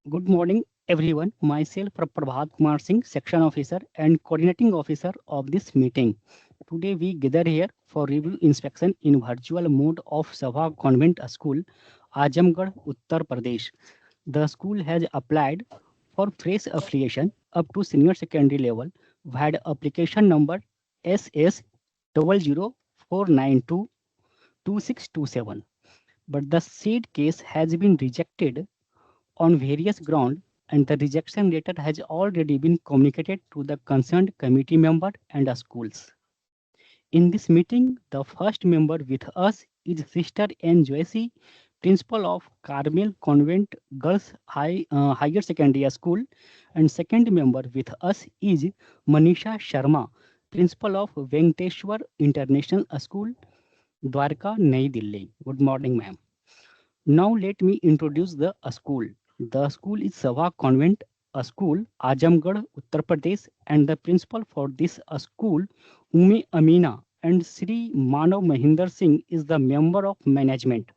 Good morning, everyone. Myself, Prabhat Kumar Singh, Section Officer and Coordinating Officer of this meeting. Today, we gather here for review inspection in virtual mode of Sabha Convent School, Ajamgarh, Uttar Pradesh. The school has applied for fresh affiliation up to senior secondary level. We had application number SS 004922627, but the seed case has been rejected on various grounds, and the rejection letter has already been communicated to the concerned committee member and the schools. In this meeting, the first member with us is Sister N. Joyce, principal of Carmel Convent Girls Higher Secondary School, and second member with us is Manisha Sharma, principal of Venkateshwar International School, Dwarka, Nai Delhi. Good morning, ma'am. Now let me introduce the school. The school is Sabha Convent, a school, Ajamgarh, Uttar Pradesh, and the principal for this school, Ume Amina, and Sri Manav Mahinder Singh is the member of management.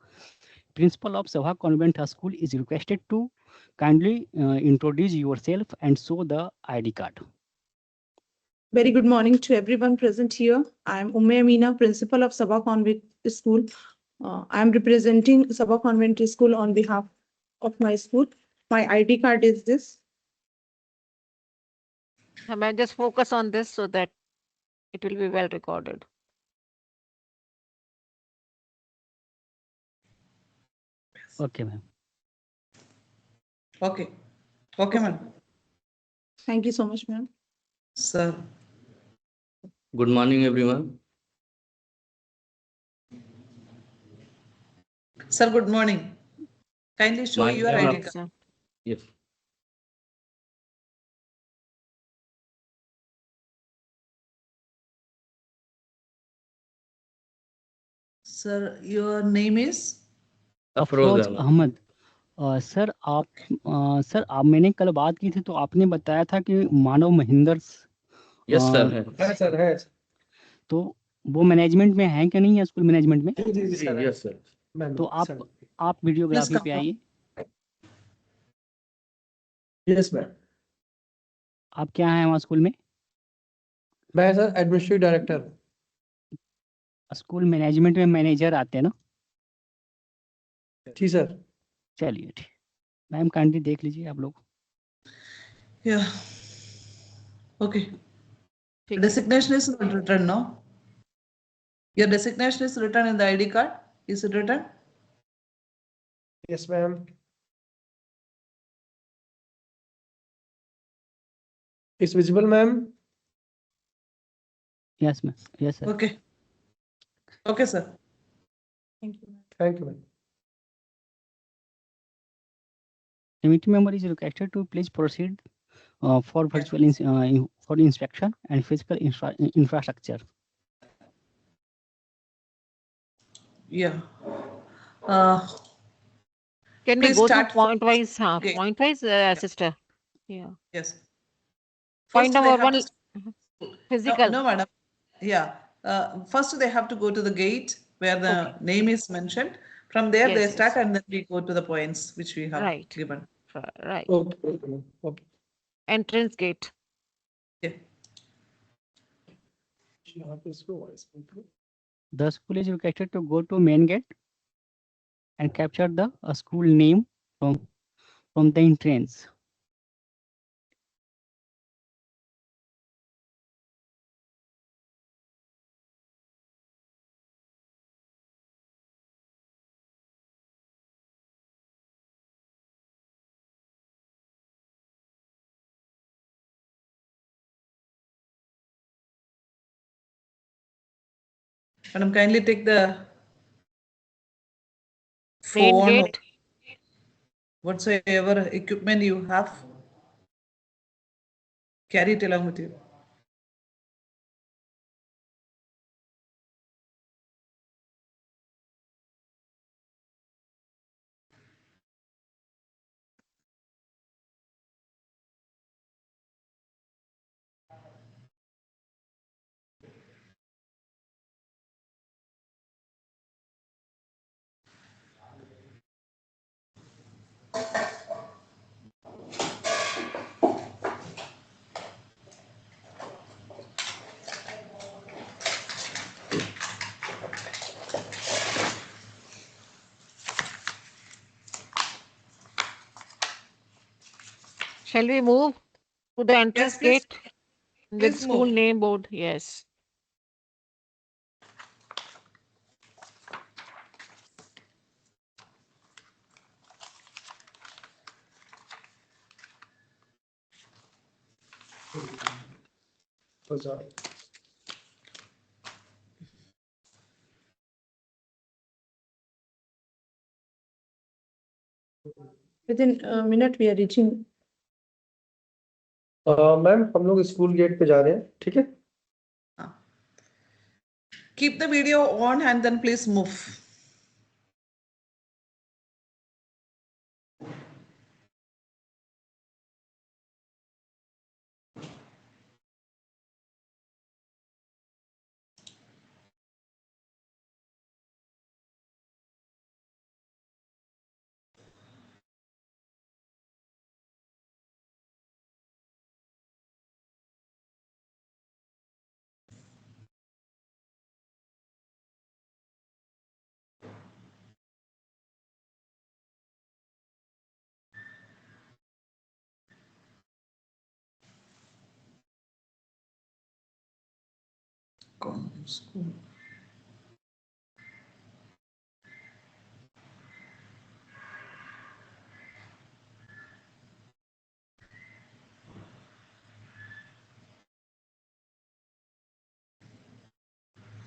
Principal of Sabha Convent School is requested to kindly introduce yourself and show the ID card. Very good morning to everyone present here. I am Umme Amina, principal of Sabha Convent School. I am representing Sabha Convent School on behalf of my school. My ID card is this. May just focus on this so that it will be well recorded. Okay, ma'am. Okay. Okay, ma'am. Thank you so much, ma'am. Sir. Good morning, everyone. Sir, good morning. Kindly show My your name ID is- card. Sir. Yes. Sir, your name is? Afroz Ahmed. Ahmed. Sir आप मैंने कल बात की थी तो आपने बताया था कि मानव महिंदर Yes, sir. है सर है तो वो मैनेजमेंट में है कि नहीं है, स्कूल मैनेजमेंट में? जी सर Yes, sir. तो आप वीडियोग्राफी पे आइए। Yes ma'am. आप क्या हैं वहाँ स्कूल में? मैं sir administrative director. School management में मैनेजर आते हैं ना? जी सर। चलिए ठीक, मैम काइंडली देख लीजिए आप लोग। Yeah. Okay. Designation is not written, no? Your designation is written in the ID card. Is it written? Yes ma'am. Is visible ma'am? Yes ma'am, yes sir. Okay. Okay, sir. Thank you. Thank you ma'am. Committee member is requested to please proceed for virtual for inspection and physical infrastructure. Yeah. Uh, Can we Please go to start point wise? Okay. Point wise, sister. Yeah. yes. Point First they number have one, to- physical. No, madam. Yeah. First they have to go to the gate where the Okay. name is mentioned. From there Yes, they yes. start and then we go to the points which we have Right. given. Right. Okay okay. Entrance gate. Yeah. यहाँ पे इसको voice control. The school is requested to go to main gate and capture the school name from the entrance. Madam, kindly take the Main phone, gate. whatsoever equipment you have, carry it along with you. Shall we move to the entrance Yes, please. gate with Please school move. name board? Yes. Bazaar. Within a minute, we are reaching. Ma'am हम लोग school gate पे जा रहे हैं, ठीक है? Keep the video on and then please move. School.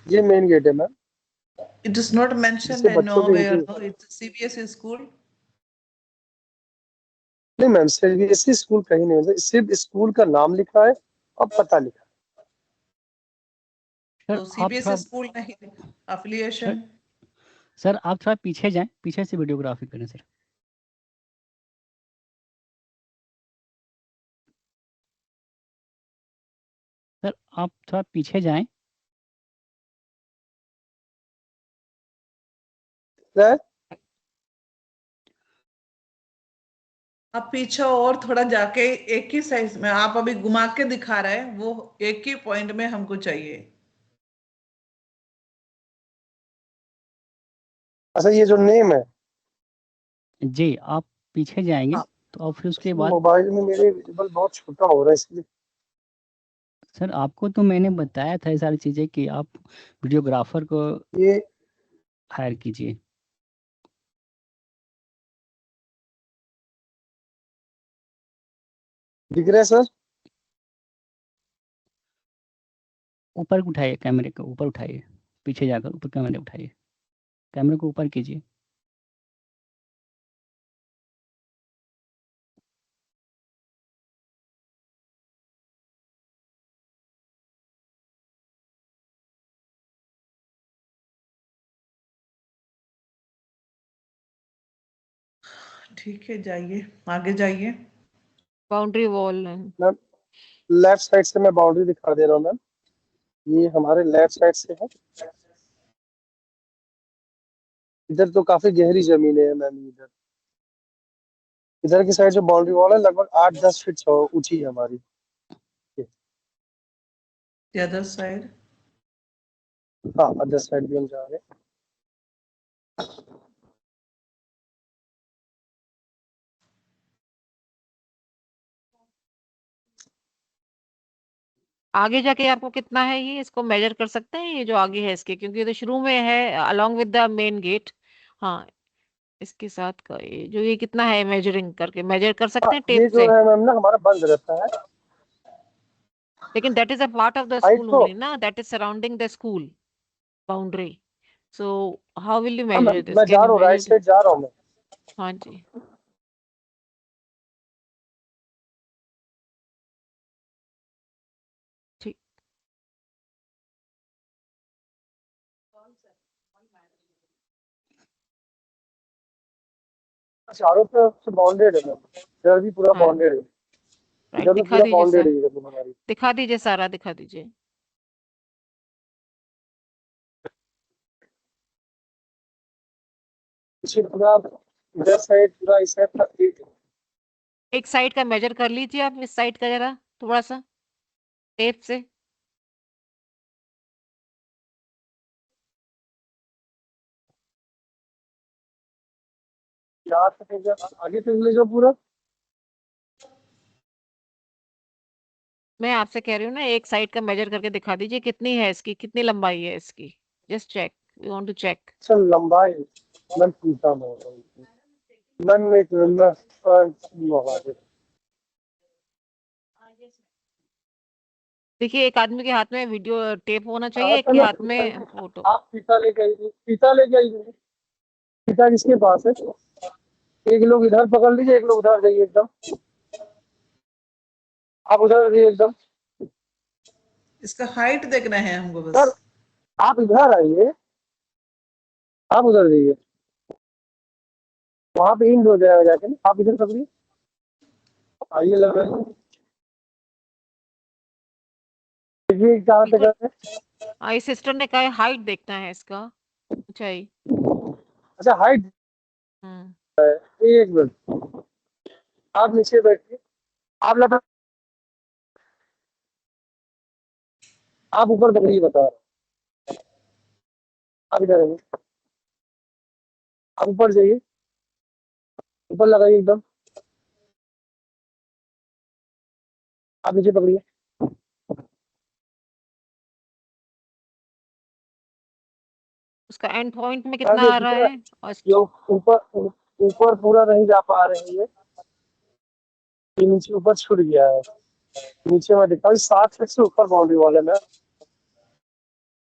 ये main gate है ma'am, It is not mentioned जिससे बच्चों के nowhere. Entry. No, it's a CBSE school. नहीं मैम, सीबीएसई स्कूल कहीं नहीं है, सिर्फ स्कूल का नाम लिखा है और पता लिखा सर So आप CBSE थोड़ा school नहीं affiliation. सर आप थोड़ा पीछे जाएं, पीछे से वीडियोग्राफी करें सर। सर आप थोड़ा पीछे जाएं। है। आप पीछे और थोड़ा जाके एक ही साइज में आप अभी घुमा के दिखा रहे हैं, वो एक ही पॉइंट में हमको चाहिए। अच्छा, ये जो नेम है, जी आप पीछे जाएंगे हाँ। तो और फिर उसके बाद मोबाइल में मेरे विजुअल बहुत छोटा हो रहा है इसलिए। सर आपको तो मैंने बताया था ये सारी चीज़ें कि आप वीडियोग्राफर को ये हायर कीजिए। दिख रहा है सर? ऊपर उठाइए, कैमरे को ऊपर उठाइए, पीछे जाकर ऊपर कैमरे उठाइए, कैमरे को ऊपर कीजिए। ठीक है, जाइए आगे जाइए। Boundary wall and ma'am left side से मैं बाउंड्री दिखा दे रहा हूँ मैम, ये हमारे लेफ्ट साइड से है। इधर तो काफी गहरी जमीन है मैम, इधर इधर की साइड जो बाउंड्री वॉल है लगभग 8-10 फीट ऊंची है हमारी। The other side. हाँ, अदर साइड भी हम जा रहे हैं। आगे जाके आपको कितना है ये, इसको मेजर कर सकते हैं ये जो आगे है इसके, क्योंकि ये तो शुरू में है along with the main gate. हाँ, इसके साथ का ये जो ये कितना है, मेजरिंग करके मेजर कर सकते हैं ये टेप जो से। है मैम ना हमारा बंद रहता है। लेकिन that is a part of the height school तो ओनली ना, that is surrounding the school boundary. So how will you हाँ मेजर मैम, दिस, मैं कैन जा यू रहा हूँ, राइट मेजर? साइड जा रहा हूँ मैं। हाँ जी। ठीक। चारों तरफ से बाउंडेड है मैम, इधर भी पूरा हाँ बाउंडेड है, राइट, इधर भी दिखा पूरा दीजिए बाउंडेड सर, है, इधर भी हमारी। दिखा दीजिए सारा, दिखा दीजिए। पीछे पूरा इधर साइड पूरा इस साइड तक ठीक है। एक साइड का मेजर कर लीजिए आप, इस साइड का जरा थोड़ा सा टेप से। यहाँ तक है, आगे तक ले जाओ पूरा। मैं आपसे कह रही हूँ ना, एक साइड का मेजर करके दिखा दीजिए, कितनी है इसकी, कितनी लंबाई है इसकी। Just check, we want to check. Sir लंबाई मैम पूछा मैम एक मिनट। देखिए, एक आदमी के हाथ में वीडियो टेप होना चाहिए, हाँ, एक के चलो, हाथ में फोटो। आप फीता लेके आइए, फीता लेके आइए। फीता किसके पास है? एक लोग इधर पकड़ लीजिए, एक लोग उधर जाइए एकदम। आप उधर जाइए एकदम। इसका हाइट देखना है हमको बस। सर आप इधर आइए, आप उधर जाइए, वहां पे इंड हो जाएगा जाके ना। आप इधर पकड़िए, आइए लग रहा है। देखिए कहाँ पे बिल्कुल। करते हैं। इस सिस्टर ने कहा हाइट देखना है इसका, ऊंचाई। अच्छा हाइट, हम्म। एक मिनट, आप नीचे बैठिए, आप लगा, आप ऊपर पकड़िए, बता रहा हूँ। आप इधर आइए, आप ऊपर जाइए, ऊपर लगाइए एकदम, आप नीचे पकड़िए। उसका एंड पॉइंट में हाँ कितना जी, आ रहा ऊपर, है? और ये ऊपर ऊपर पूरा नहीं जा पा रही है, ये नीचे ऊपर छूट गया है। नीचे में दिखा 7 फीट से ऊपर बाउंड्री वॉल है मैम।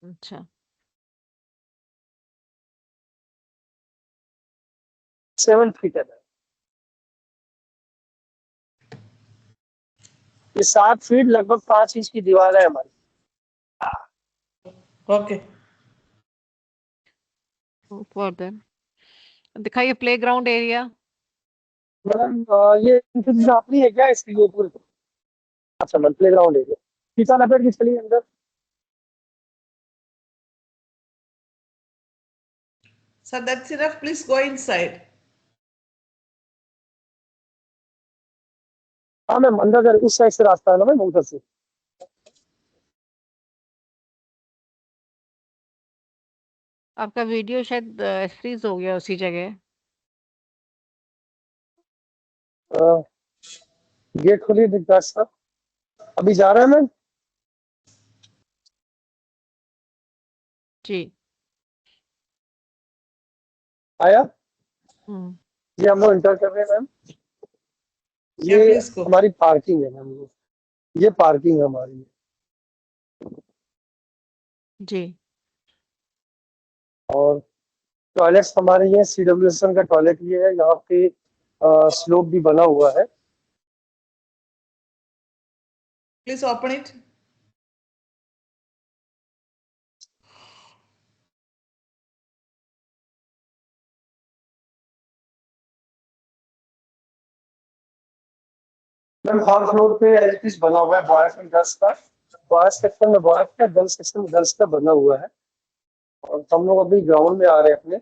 अच्छा, 7 फीट है मैम। ये 7 फीट लगभग 5 इंच की दीवार है हमारी। ओके, फॉर देम दिखाइए प्लेग्राउंड एरिया। मैम ये इंतजाम अपनी है क्या इसकी, ये पूरी? अच्छा मैम, प्ले ग्राउंड है ये। फीता लपेट के चलिए अंदर। Sir that's enough, please go inside. हाँ मैम, अंदर कर, उस साइड से रास्ता है ना मैम, उधर से। आपका वीडियो शायद फ्रीज हो गया उसी जगह। गेट खोलिए दिखता सर, अभी जा रहे हैं मैम। जी। आया, हम्म। ये हम लोग इंटर कर रहे हैं मैम। या ये प्लीज गो। हमारी पार्किंग है मैम, ये पार्किंग है हमारी। जी। और टॉयलेट्स हमारे ये CWSN का टॉयलेट ये है, यहाँ पे स्लोप भी बना हुआ है। Please open it. Ma'am her floor पे एज इट इज बना हुआ है बॉयज एंड गर्ल्स का। बॉयज सेक्शन में बॉयज का, गर्ल्स सेक्शन में गर्ल्स का बना हुआ है। और हम लोग अभी ग्राउंड में आ रहे हैं अपने।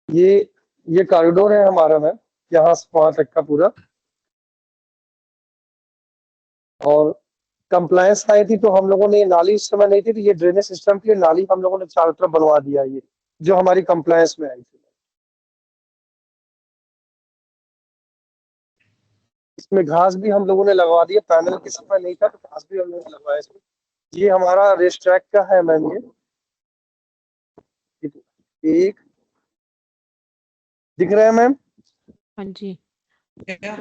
ये ये कॉरिडोर है हमारा मैम, यहाँ से वहां तक का पूरा। और कंप्लायंस आई थी तो हम लोगों ने, ये नाली उस समय नहीं थी, तो ये ड्रेनेज सिस्टम के लिए नाली हम लोगों ने चारों तरफ बनवा दिया, ये जो हमारी कंप्लायंस में आई थी। इसमें घास भी हम लोगों ने लगवा दिया, पैनल के समय नहीं था तो घास भी हम लोगों ने लगवाया इसमें। ये हमारा रेस ट्रैक का है मैम, ये एक दिख रहा है मैम। हाँ जी। या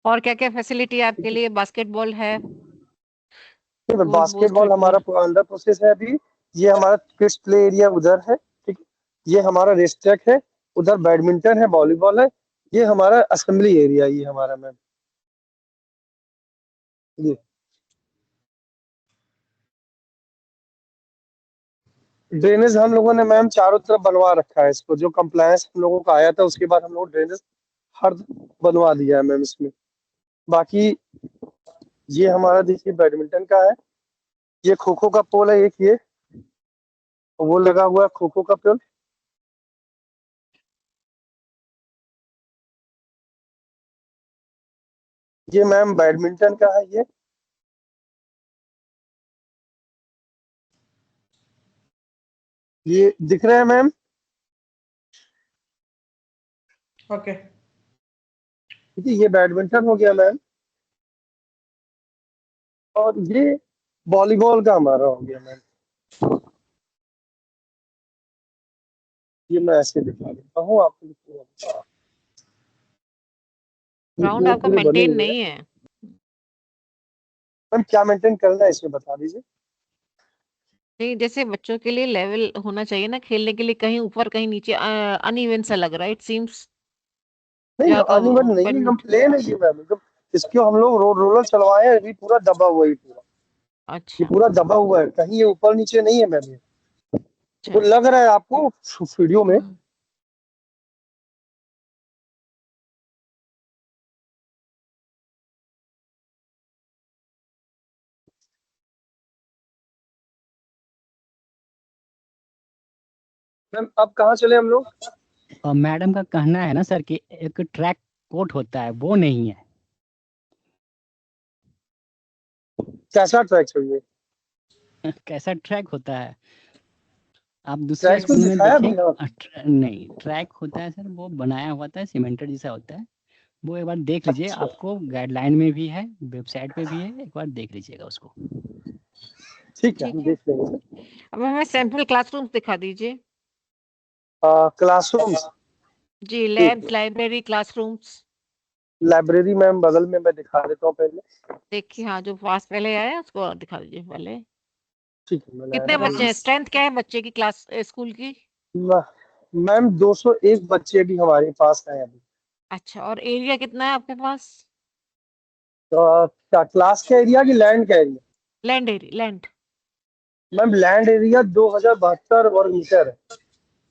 और क्या क्या फैसिलिटी आपके लिए? बास्केटबॉल है, गोल पोस्ट बास्केटबॉल है। हमारा अंडर प्रोसेस है अभी। ये हमारा किड्स प्ले एरिया उधर है, ठीक। ये हमारा रेस ट्रैक है, उधर बैडमिंटन है, वॉलीबॉल है। ये हमारा असेंबली एरिया, ये हमारा मैम। ये ड्रेनेज हम लोगों ने मैम चारों तरफ बनवा रखा है इसको, जो कंप्लायंस हम लोगों का आया था उसके बाद हम लोग ड्रेनेज हर बनवा दिया है मैम इसमें। बाकी ये हमारा देखिए बैडमिंटन का है। ये खो खो का पोल है एक, ये वो लगा हुआ है खो खो का पोल। ये मैम बैडमिंटन का है, ये दिख रहा है मैम। ओके, ठीक है, ये बैडमिंटन हो गया मैम, और ये वॉलीबॉल का हमारा हो गया मैम। ये मैं ऐसे दिखा देता हूँ आपको। ग्राउंड ये आपका पूरे बने मेंटेन हुए हैं नहीं है। मैम, क्या मेंटेन करना है इसमें बता दीजिए। नहीं, जैसे बच्चों के लिए लेवल होना चाहिए ना खेलने के लिए, कहीं ऊपर कहीं नीचे, अनइवन सा लग रहा है इट सीम्स। नहीं, जो आपका अनइवन नहीं है, एकदम बैडमिंटन। प्लेन है ये मैम, एकदम। इसको हम लोग रोलर चलवाए हैं, अभी पूरा दबा हुआ है पूरा। ये अच्छा पूरा दबा हुआ है, कहीं ये ऊपर नीचे नहीं है मैम। ये वो अच्छा। लग रहा है आपको वीडियो में। हम्म, मैम अब कहाँ चले हम लोग? मैडम का कहना है ना सर कि एक ट्रैक कोट होता है, वो नहीं है। कैसा ट्रैक चाहिए? कैसा ट्रैक होता है? आप दूसरे ट्रैक में स्कूल में दिखाया भी देखें। है। नहीं, ट्रैक होता है सर, वो बनाया हुआ था, सीमेंटेड जैसा होता है। वो एक बार देख लीजिए, अच्छा, आपको गाइडलाइन में भी है, वेबसाइट पे भी है, एक बार देख लीजिएगा उसको। ठीक है, ठीक हम है। देख लेंगे। अब हमें सैंपल क्लासरूम दिखा दीजिए। क्लासरूम्स, जी, ठीक लैब्स, है। Library, classrooms. लाइब्रेरी मैम बगल में, मैं दिखा देता हूँ पहले। देखिए, हाँ, जो पास पहले आया है उसको दिखा दीजिए पहले। ठीक है, मैं कितने बच्चे हैं? लाइब्रेरी। स्ट्रेंथ क्या है बच्चे की, क्लास स्कूल की? मैम 201 बच्चे भी हमारे पास हैं अभी। अच्छा, और एरिया कितना है आपके पास? क्या क्लास का एरिया कि लैंड का area? Land area, land. Ma'am land area 2072 वर्ग मीटर है।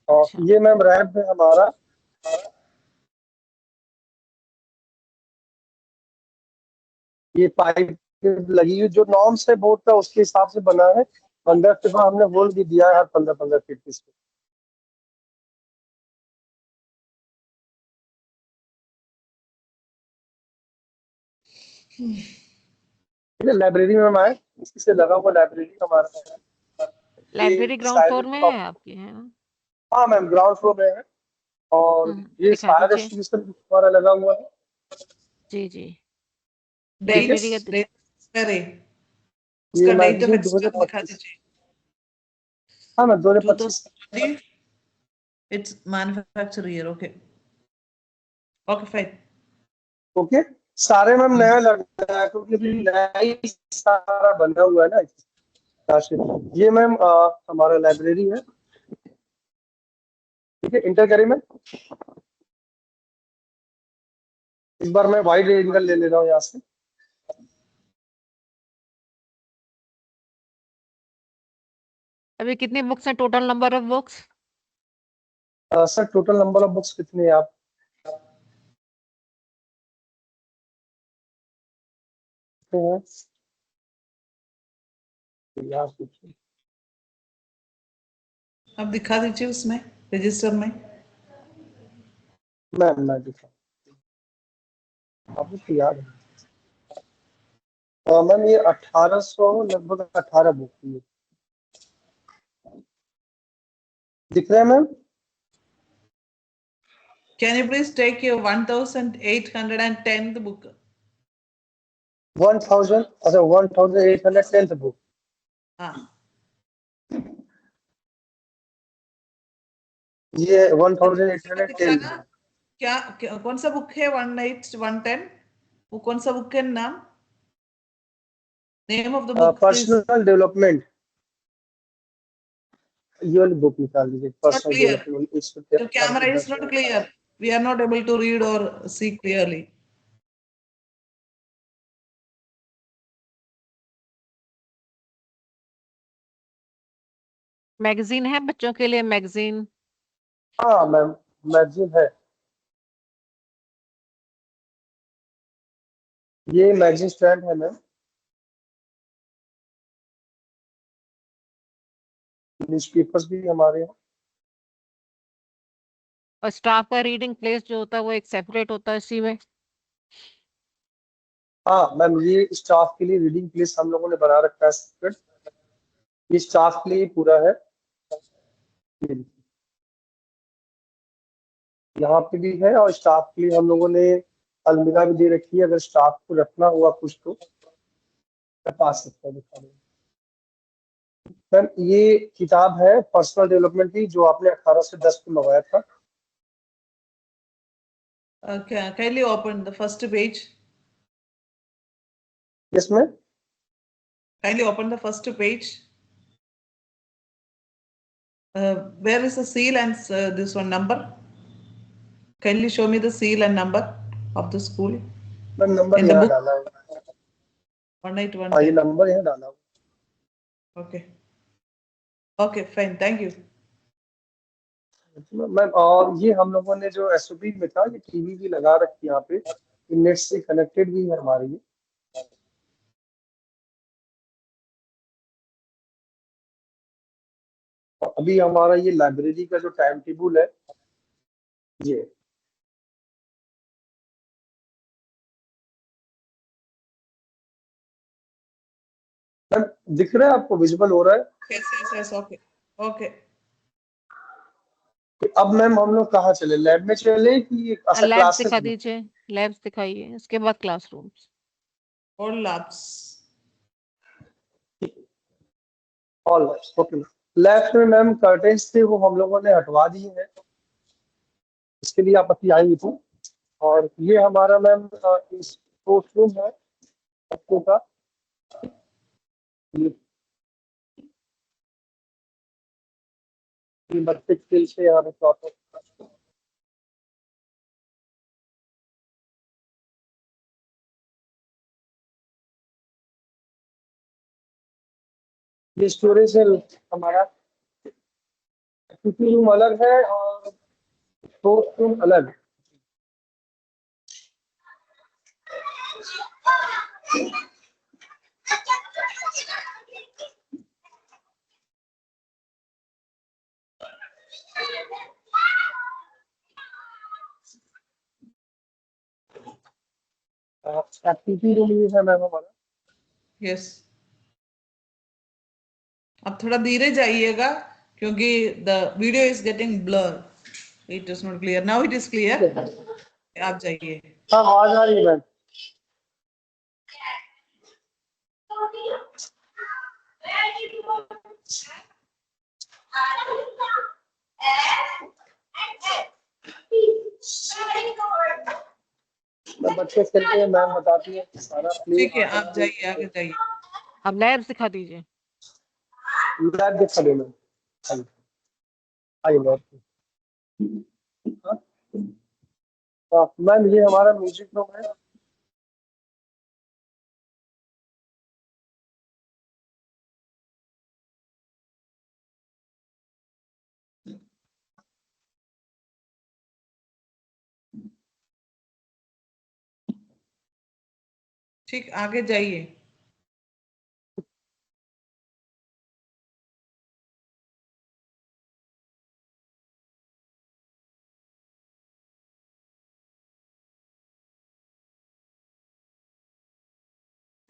और अच्छा ये मैम रैंप है हमारा। ये पाइप लगी हुई जो नॉर्म्स है बोर्ड का, उसके हिसाब से बना है। अंदर से हमने होल भी दिया है हर 15-15 फीट की। ठीक है, लाइब्रेरी में हम आए, इसी से लगा हुआ लाइब्रेरी हमारा है। ये लाइब्रेरी ग्राउंड साइड फ्लोर में है आपकी, है ना? हाँ मैम, ग्राउंड फ्लोर में है। और ये दिखा फायर दीजिए। एक्सटिंग्विशर हमारा लगा हुआ है। जी जी। ठीक है, लाइब्रेरी का ये उसका डेट ऑफ मैगजीन एक्सपायर दिखा 2025। दीजिए। हाँ ma'am, 2025। 2020. It's manufacturer year. Okay. Okay, fine. Okay, सारे मैम नया लग रहा है क्योंकि अभी नया ही सारा बना हुआ है ना। ये मैम हमारा लाइब्रेरी है। ठीक है, इंटर करें मैम। इस बार मैं वाइड एंगल ले रहा हूँ यहाँ से। अभी कितनी बुक्स हैं? Total number of books? Sir total number of books कितने हैं आप? हैं? यार पूछिए। आप दिखा दीजिए उसमें रजिस्टर में। मैं दिखा, आपको तो याद है। मैम ये 1800 लगभग 18 बुक की दिख रहा है ma'am. Can you please take your 1810th book? 1000, अच्छा 1810 बुक। हाँ, ये दिखाना 1810। कौन सा बुक है? 1810, वो कौन सा बुक है? नाम, name of the book please. Personal development, ये वाली बुक निकाल दीजिए, Not personal clear. Development. Your camera is not clear. We are not able to read or see clearly. Magazine है बच्चों के लिए? मैगजीन? हाँ मैम, मैगजीन है। ये मैगजीन स्टैंड है मैम। न्यूज़पेपर्स भी हमारे यहाँ। और स्टाफ का रीडिंग प्लेस जो होता है वो एक सेपरेट होता है इसी में? हाँ मैम, ये स्टाफ के लिए रीडिंग प्लेस हम लोगों ने बना रखा है सेपरेट। ये स्टाफ के लिए पूरा है। यहाँ पे भी है और स्टाफ के लिए हम लोगों ने अलमीरा भी दे रखी है, अगर स्टाफ को रखना हुआ कुछ तो मैं पा सकता हूँ दिखाने। मैम ये किताब है पर्सनल डेवलपमेंट की, जो आपने 18 से 10 में मंगाया था। Kindly open the first page. इसमें Kindly open the first page. Where is the seal and this one number? Kindly show me the seal and number of the school. Ma'am number In the यहाँ book? डाला है। हाँ, ये 18110. Number यहाँ डाला हुआ। Okay. Okay, fine. Thank you. Ma'am और ये हम लोगों ने जो एसओपी में था, ये टीवी भी लगा रखी है यहाँ पे, नेट से कनेक्टेड भी है हमारे ये। अभी हमारा ये लाइब्रेरी का जो टाइम टेबल है ये मैम दिख रहा है आपको, विजिबल हो रहा है? Yes. Okay. Okay. अब मैम हम लोग कहाँ चले, लैब में चले कि लैब्स क्लासेस दिखा में? दीजिए, लैब्स दिखाइए, उसके बाद classrooms. All labs. All labs, okay. Labs में मैम कर्टेन्स थे, वो हम लोगों ने हटवा दिए हैं, इसके लिए आपत्ति आई थी। और ये हमारा मैम इस कोर्स रूम है बच्चों का। ये बच्चे खेल से यहाँ पे प्रॉपर ये स्टोरेज है हमारा। रूम अलग है और कोर्स रूम अलग है। एक्टिविटी रूम ये है मैम हमारा। Yes. अब थोड़ा धीरे जाइएगा क्योंकि the video is getting blur. It is not clear. Now it is clear. आप जाइए। हाँ आवाज आ रही है मैम। बच्चे खेलते हैं, मैम बताती है सारा। ठीक है, आप जाइए, आगे जाइए। अब लैब्स दिखा दीजिए। लैब दिखा दो मैम। आइए मैम। मैम ये हमारा म्यूजिक रूम है। ठीक, आगे जाइए।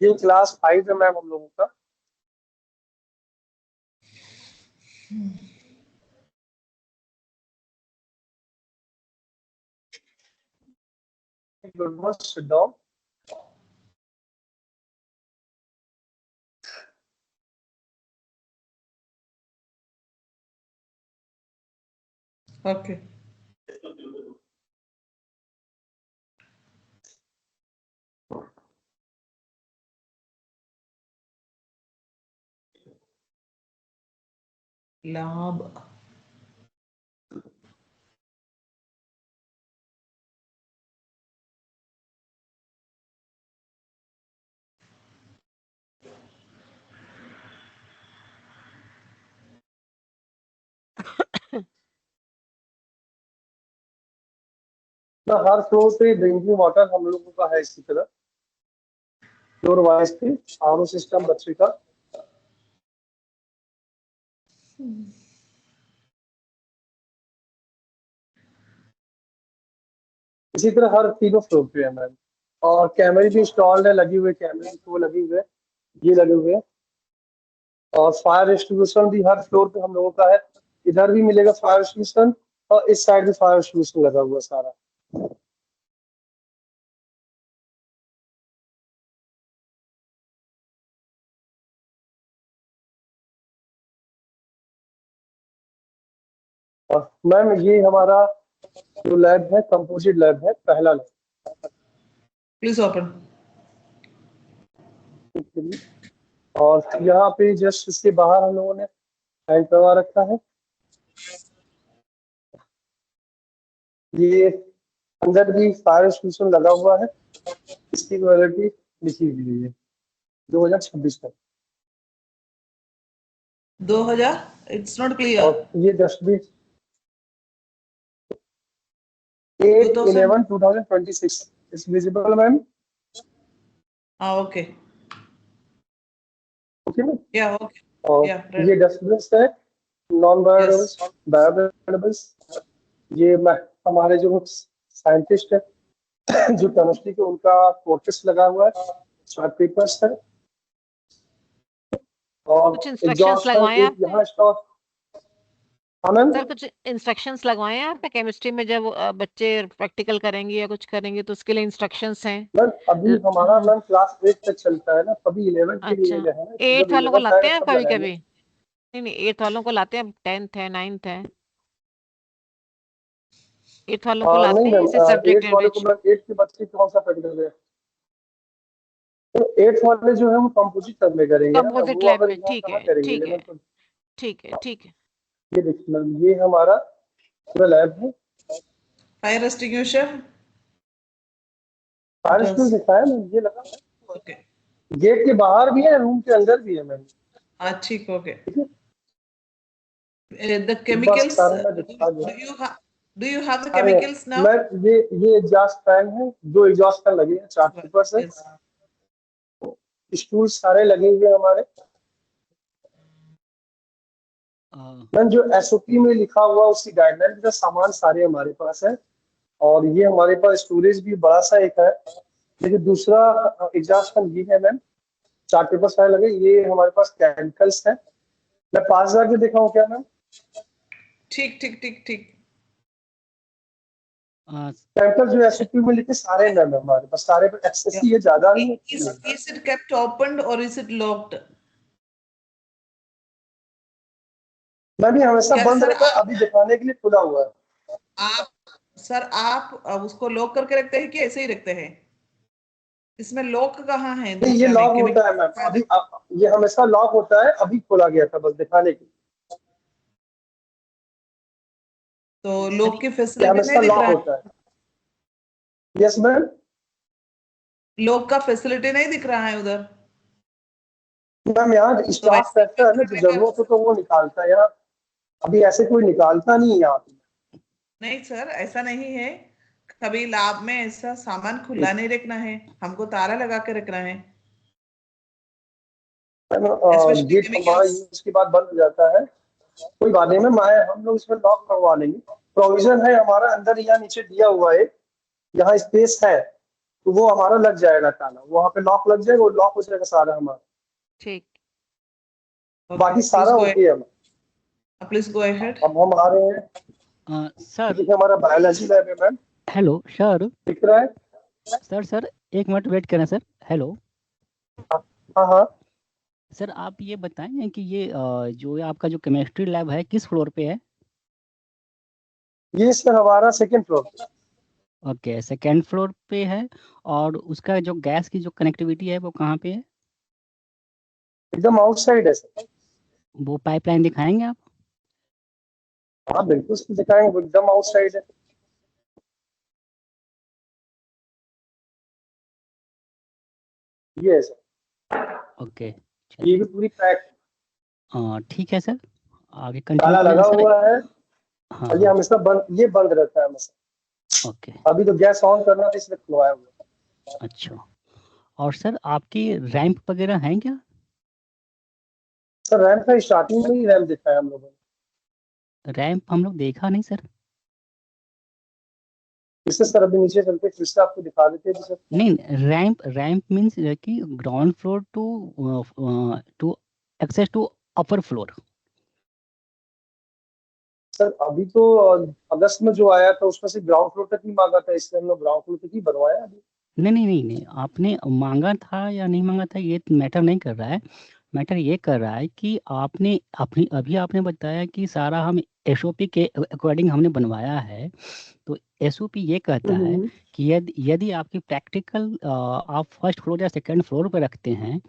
ये क्लास 5 है मैम हम लोगों का। Sit down. Okay. Lab. हर फ्लोर पे ड्रिंकिंग वाटर हम लोगों का है इसी तरह, फ्लोर वाइज पे आरओ सिस्टम बच्चे का। इसी तरह हर तीनों फ्लोर पे है मैम। और कैमरे भी इंस्टॉल्ड है, लगे हुए कैमरे तो लगे हुए, ये लगे हुए हैं। और फायर डिस्ट्रीब्यूशन भी हर फ्लोर पे हम लोगों का है। इधर भी मिलेगा फायर डिस्ट्रीब्यूशन और इस साइड भी फायर डिस्ट्रीब्यूशन लगा हुआ सारा। मैम ये हमारा जो लैब है कंपोजिट लैब है, पहला लैब। Please open. और यहाँ पे जस्ट इसके बाहर हम लोगों ने हैंग करवा रखा है। ये अंदर भी फायर एक्सटिंग्विशर लगा हुआ है, इसकी क्वालिटी लिखी हुई है 2026 तक। 2000, इट्स नॉट क्लियर। और ये डस्टबिन 8/11/2026 इज विजिबल मैम। हाँ ओके ओके मैम। या ओके और या ये डस्टबिन है नॉन बायोडेग्रेडेबल्स, बायोडेग्रेडेबल्स। ये हमारे जो साइंटिस्ट है जो केमिस्ट्री के, उनका कोर्सेस लगा हुआ है, चार्ट पेपर्स है। और कुछ इंस्ट्रक्शंस लगवाए आप यहाँ स्टॉक। हाँ मैम। सर, कुछ इंस्ट्रक्शंस लगवाए हैं आपने केमिस्ट्री में जब बच्चे प्रैक्टिकल करेंगे या कुछ करेंगे तो उसके लिए इंस्ट्रक्शंस हैं? मैम अभी हमारा मैम क्लास 8 तक चलता है ना, तभी 11 के लिए अच्छा, है ना, 8 वालों को 11th लाते आएगा हैं तब कभी लगाएंगे। कभी? नहीं नहीं, 8 वालों को लाते हैं, 10th है 9th है, 8 वालों को लाते नहीं हैं मैम, इसे सब्जेक्ट 8 वाले को मैम 8 के बच्चे कौन सा प्रैक्टिकल है? तो 8 वाले जो है वो कंपोजिट लैब में करेंगे ना, कंपोजिट वो लैब अगर में। यहाँ ठीक कहाँ है करेंगे ठीक है 11 को। ठीक है ठीक है। ये देखिए मैम, ये हमारा पूरा लैब है। Fire extinguisher. फायर एक्सटिंग्विशर दिखाया मैम, ये लगा ओके गेट के बाहर भी है, रूम के अंदर भी है मैम। हाँ ठीक ओके। ठीक है, द बस केमिकल्स, सारे में दिखा दो। do you have the अरे chemicals now? मैम ये एग्जॉस्ट फैन है, 2 एग्जॉस्ट फैन लगे हैं, चार्ट पेपर से। Yes. स्टूल सारे लगे हुए हैं हमारे। मैम जो एसओपी में लिखा हुआ उसकी गाइडलाइन का सामान सारे हमारे पास है। और ये हमारे पास स्टोरेज भी बड़ा सा एक है। लेकिन दूसरा एग्जॉस्ट फैन ये है मैम, चार्ट पेपर सारे लगे। ये हमारे पास केमिकल्स है। मैं पास जाके देखा हूँ क्या मैम? ठीक ठीक ठीक ठीक। केमिकल जो एसओपी में लिखे सारे मैम हमारे पास, सारे पे एक्सेस ही है, ज्यादा नहीं है। Is it kept opened or is it locked? मैं भी हमेशा क्या बंद सर रहता है, अभी दिखाने के लिए खुला हुआ है। आप उसको लॉक करके रखते हैं कि ऐसे ही रखते हैं? इसमें लॉक कहाँ है? नहीं, ये लॉक होता है मैम। अभी ये हमेशा लॉक होता है, अभी खोला गया था बस दिखाने के लिए। तो लॉक की ये फैसिलिटी हमेशा नहीं दिख लॉक रहा है? होता है। Yes ma'am. लॉक का फैसिलिटी नहीं दिख रहा है उधर? मैम यहाँ स्टाफ रहता है ना, जो जरूरत हो तो वो निकालता है। यहाँ अभी ऐसे कोई निकालता नहीं है यहाँ पे। नहीं सर, ऐसा नहीं है। कभी लैब में ऐसा सामान खुला नहीं रखना है, हमको ताला लगा के रखना है। गेट हमारा उसके बाद बंद हो जाता है। कोई बात नहीं मैम, हम लोग इसमें लॉक करवा लेंगे। प्रोविजन है हमारा, अंदर यहाँ नीचे दिया हुआ है, यहाँ स्पेस है, तो वो हमारा लग जाएगा ताला, वहाँ पे लॉक लग जाएगा, वो लॉक हो जाएगा सारा हमारा। ठीक। बाकी सारा ओके है। Please go ahead. अब हम आ रहे हैं सर। ये हमारा बायोलॉजी लैब है मैम। Hello sir. दिख रहा है? सर 1 मिनट वेट करें सर। हेलो। हाँ हाँ सर आप ये बताएं कि ये जो आपका जो केमिस्ट्री लैब है किस फ्लोर पे है? ये सर हमारा 2nd floor. Okay, 2nd floor पे है। और उसका जो गैस की जो कनेक्टिविटी है वो कहाँ पे है? एकदम आउटसाइड है सर। वो पाइपलाइन दिखाएंगे आप? हाँ बिल्कुल दिखाएंगे, वो एकदम आउटसाइड है। ये है सर। ओके, ये भी पूरी पैक। ठीक है सर, आगे ताला कंटिन्यू लगा करें सर। हुआ है। हाँ ये हमेशा बंद, ये बंद रहता है हमेशा। ओके, अभी तो गैस ऑन करना था इसलिए खुलवाया हुआ है। अच्छा। और सर आपकी रैंप वगैरह हैं क्या? सर रैंप का स्टार्टिंग में ही रैंप दिखा है हम लोगों ने। रैंप हम लोग देखा नहीं सर। इससे सर अभी नीचे चलते फिर से आपको दिखा देते हैं सर। नहीं, रैंप मींस कि ground floor to access to upper floor. Sir अभी तो अगस्त में जो आया था उसमें से ग्राउंड फ्लोर तक ही मांगा था, इसलिए हम लोग ग्राउंड फ्लोर तक ही बनवाया अभी। नहीं, आपने मांगा था या नहीं मांगा था ये मैटर नहीं कर रहा है। मैटर ये कर रहा है कि आपने अभी आपने बताया कि सारा हम एसओपी के अकॉर्डिंग हमने बनवाया है, तो एसओपी ये कहता है कि यदि आपकी प्रैक्टिकल आप फर्स्ट फ्लोर या सेकंड फ्लोर पर रखते हैं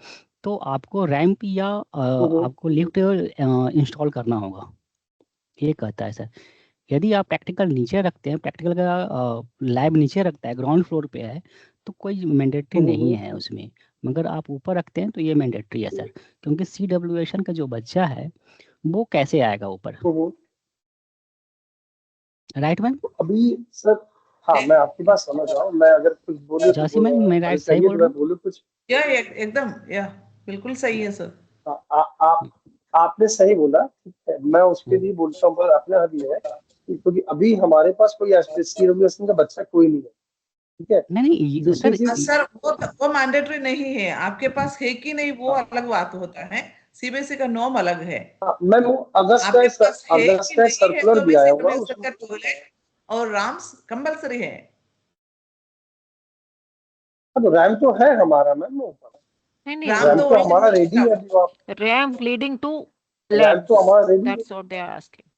तो आपको रैंप या आपको लिफ्ट इंस्टॉल करना होगा, ये कहता है सर। यदि आप प्रैक्टिकल नीचे रखते हैं, प्रैक्टिकल का लैब नीचे रखता है, ग्राउंड फ्लोर पे है, तो कोई मैंडेटरी नहीं है उसमें, मगर आप ऊपर रखते हैं तो ये मैंडेटरी है सर, क्योंकि CWSN का जो बच्चा है वो कैसे आएगा ऊपर, राइट मैम? अभी सर, हाँ मैं आपकी बात समझ रहा हूँ, मैं अगर कुछ बोलूँ तो जैसी मैम, मैं राइट सही कहिए बोल तो रहा मैं हूँ? बोलूँ कुछ। या एकदम या बिल्कुल सही है सर। आपने सही बोला, ठीक है, मैं उसके लिए बोलता हूँ, पर अपना हद ये है क्योंकि अभी हमारे पास कोई CWSN का बच्चा कोई नहीं है, ठीक है। नहीं दूसरी सर, चीज, सर वो मैंडेटरी नहीं है, आपके पास है कि नहीं वो अलग बात होता है। सीबीएसई का नॉर्म अलग है। मैम अगस्त आपके पास है अगस्त कि का एक नहीं है सर्कुलर तो भी भी आया हुआ सीबीएसई का टॉयलेट और राम्स कंपलसरी है। तो रैम तो है हमारा मैम, नहीं रैम रैम तो तो वही हमारा रेडी है अभी, आप रैंप लीडिंग टू रैम तो लैब्स, हमारा रेडी है, that's what they are asking.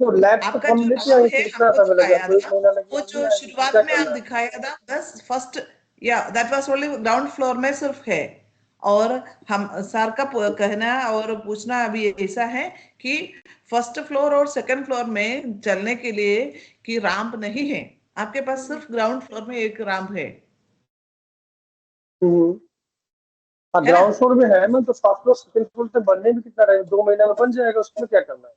तो लैब तक आपका हम जो लेके नाम आए, है कितना हमको समय जो लगेगा, आया आपको 1 था महीना लगेगा, वो नहीं जो आएगा, शुरुआत क्या में आप करना है? दिखाया था बस फर्स्ट या that was only ground floor में सिर्फ है। और हम सर का कहना और पूछना अभी ऐसा है कि फर्स्ट फ्लोर और सेकंड फ्लोर में चलने के लिए कि रैंप नहीं है, आपके पास सिर्फ ग्राउंड फ्लोर में एक रैंप हाँ है ना? ग्राउंड फ्लोर में है मैम, तो फर्स्ट फ्लोर सेकंड फ्लोर तक बनने में कितना रहेगा, 2 महीने में बन जाएगा, उसमें क्या करना है।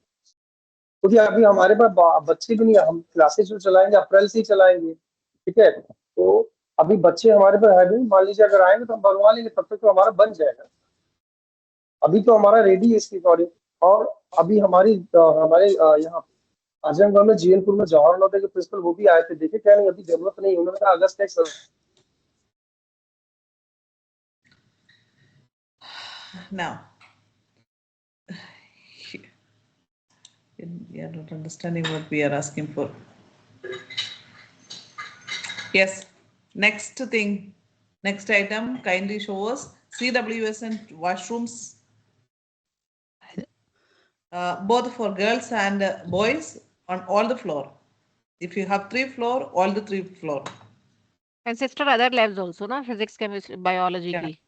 क्योंकि अभी हमारे पास बच्चे भी नहीं है, हम क्लासेस जो चलाएंगे अप्रैल से ही चलाएंगे, ठीक है। तो अभी बच्चे हमारे पास है नहीं, मान लीजिए अगर आएंगे तो हम बनवा लेंगे, तब तक तो हमारा बन जाएगा। अभी तो हमारा रेडी है इसकी अकॉर्डिंग। और अभी हमारे यहाँ आजमगढ़ में, जीएनपुर में जवाहर नवोदय के प्रिंसिपल वो भी आए थे, देखे क्या नहीं अभी जरूरत नहीं, उन्होंने कहा अगस्त तक Now, you are not understanding what we are asking for. Yes. Next thing, next item, kindly show us CWS and washrooms, both for girls and boys on all the floor. If you have 3 floor, all the 3 floor. And sister, other labs also, na, physics, chemistry, biology Yeah. की,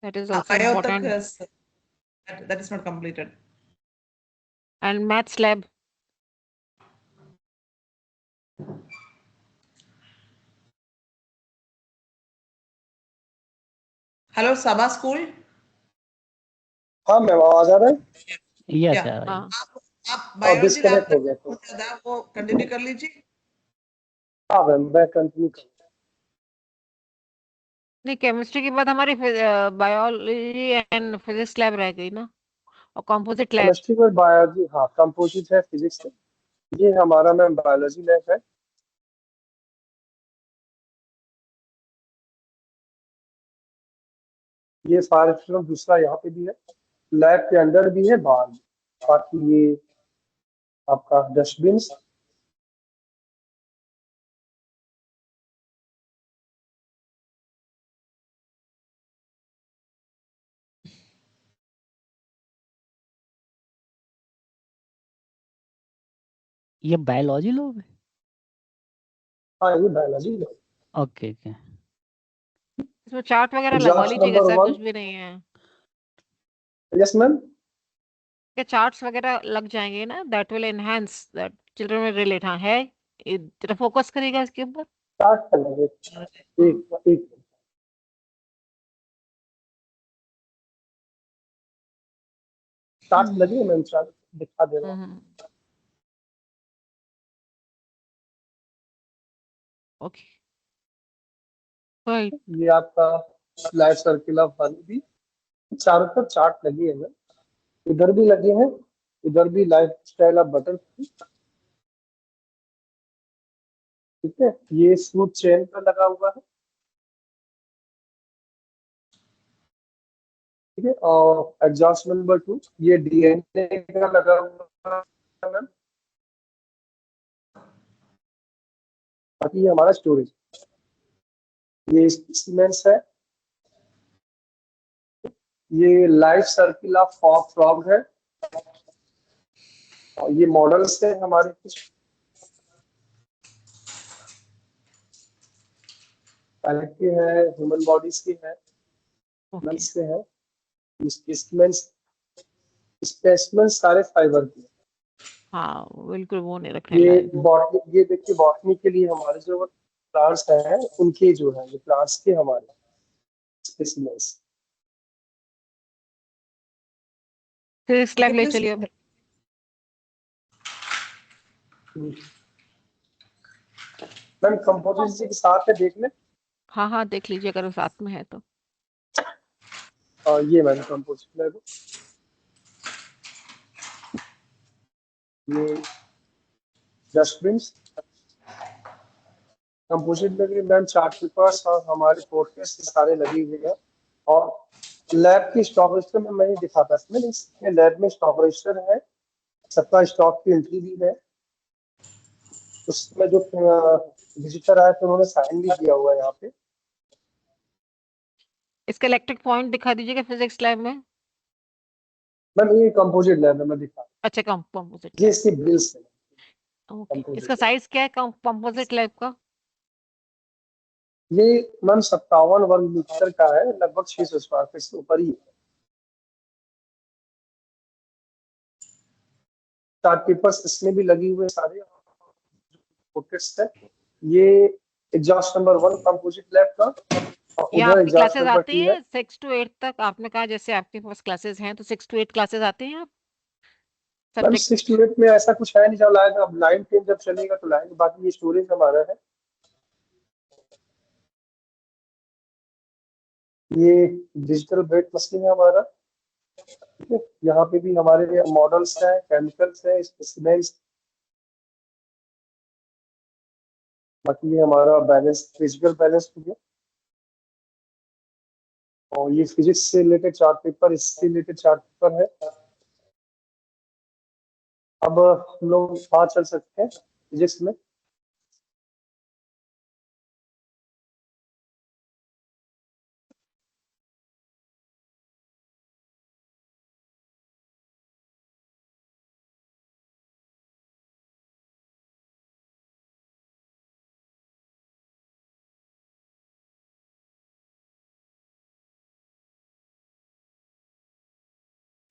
that is also Bio tak important. that is not completed. And maths lab. Hello, Sabha School. हाँ ma'am आवाज आ रहा है, yes Yeah. Sir. हाँ, आप और biology lab disconnect हो गया तक था। था वो कंटिन्यू कर लीजिए। हाँ मैम मैं कंटिन्यू कर, नहीं केमिस्ट्री के बाद हमारी बायोलॉजी एंड फिजिक्स लैब रह गई ना, और कंपोजिट लैब। केमिस्ट्री में बायोलॉजी, हाँ कंपोजिट है, फिजिक्स है, ये हमारा मैम बायोलॉजी लैब है। ये फायर एक्सटिंग्विशर दूसरा यहाँ पे भी है, लैब के अंदर भी है, बाहर भी। बाकी ये आपका डस्टबिन, ये बायोलॉजी लोग? हाँ ये बायोलॉजी लैब। Okay okay. इसमें चार्ट वगैरह लगवा एग्जॉस्ट लीजिएगा नंबर सर, 1, कुछ भी नहीं है। Yes ma'am. क्या चार्ट्स वगैरह लग जाएंगे ना, that will enhance that children will relate. हाँ है, जरा फोकस करिएगा इसके ऊपर। स्टार्ट कर लेंगे, एक स्टार्ट लगे मैम, स्टार्ट दिखा दे रहा हूँ। Okay right. ये आपका लाइफ सर्किल ऑफ वन भी, चारों तरफ चार्ट लगी है मैम, इधर भी लगे हैं, इधर भी लाइफ स्टाइल ऑफ बटरफ्लाई, ठीक है। ये स्मूथ चेन पर लगा हुआ है, ठीक है। और एग्जॉस्ट नंबर 2 ये DNA का लगा हुआ है मैम। बाकी ये हमारा स्टोरेज, ये स्पेसिमेंस है, ये लाइफ सर्किल ऑफ फ्रॉग है, और ये मॉडल्स है हमारे कुछ, पैलेट के है, ह्यूमन बॉडीज की है, ओके के है, स्पेसिमेन सारे फाइबर के। हाँ बिल्कुल वो नहीं रखने ये लायक। बॉटनी, ये देखिए बॉटनी के लिए हमारे जो प्लांट्स हैं उनके जो है, ये प्लांट्स के हमारे स्पेसिमेंस। फिर स्लैब ले Please- चलिए। मैम कंपोजिशन के साथ है, देख लें। हाँ हाँ देख लीजिए अगर वो साथ में है तो। ये मैम कंपोजिशन है, ये डस्टबिन कंपोजिट में भी मैम चार्ट पेपर्स और हमारे फोटोस सारे लगे हुए हैं। और लैब की स्टॉक रजिस्टर में मैं नहीं दिखाता इसमें, लेकिन लैब में स्टॉक रजिस्टर है, सबका स्टॉक की एंट्री भी है। उसमें जो विजिटर आए थे उन्होंने साइन भी किया हुआ है यहाँ पे। इसका इलेक्ट्रिक पॉइंट दिखा दीजिएगा फिजिक्स लैब में। मैम ये कंपोजिट लैब में मैं दिखा, अच्छा कंपोजिट ये लैब। इसकी बिल्स है। ओके composite इसका lab। साइज क्या है कंपोजिट लैब का? ये मैम 57 वर्ग मीटर का है, लगभग 600 स्क्वायर फीट से ऊपर ही। चार्ट पेपर्स इसमें भी लगे हुए सारे फोटोस है। ये एग्जॉस्ट नंबर 1 कंपोजिट लैब का, और यहाँ उधर आपकी एग्जॉस्ट क्लासेस नंबर आती 2 है। है 6 to 8 तक? आपने कहा जैसे आपके पास क्लासेस हैं तो 6 to 8 क्लासेस आते हैं आप मैम सब्जेक्ट? 6 to 8 में ऐसा कुछ है नहीं, जब लाएगा अब 9 10 जब चलेगा तो लाएंगे, बाकी ये स्टोरेज हमारा है। ये डिजिटल वेट मशीन है हमारा, ठीक है। यहाँ पे भी हमारे मॉडल्स हैं, केमिकल्स हैं, स्पेसिमेंस। बाकी ये हमारा बैलेंस, फिजिकल बैलेंस हो गया। और ये फिजिक्स से रिलेटेड चार्ट पेपर, इससे रिलेटेड चार्ट पेपर है। अब हम लोग बात चल सकते हैं फिजिक्स में।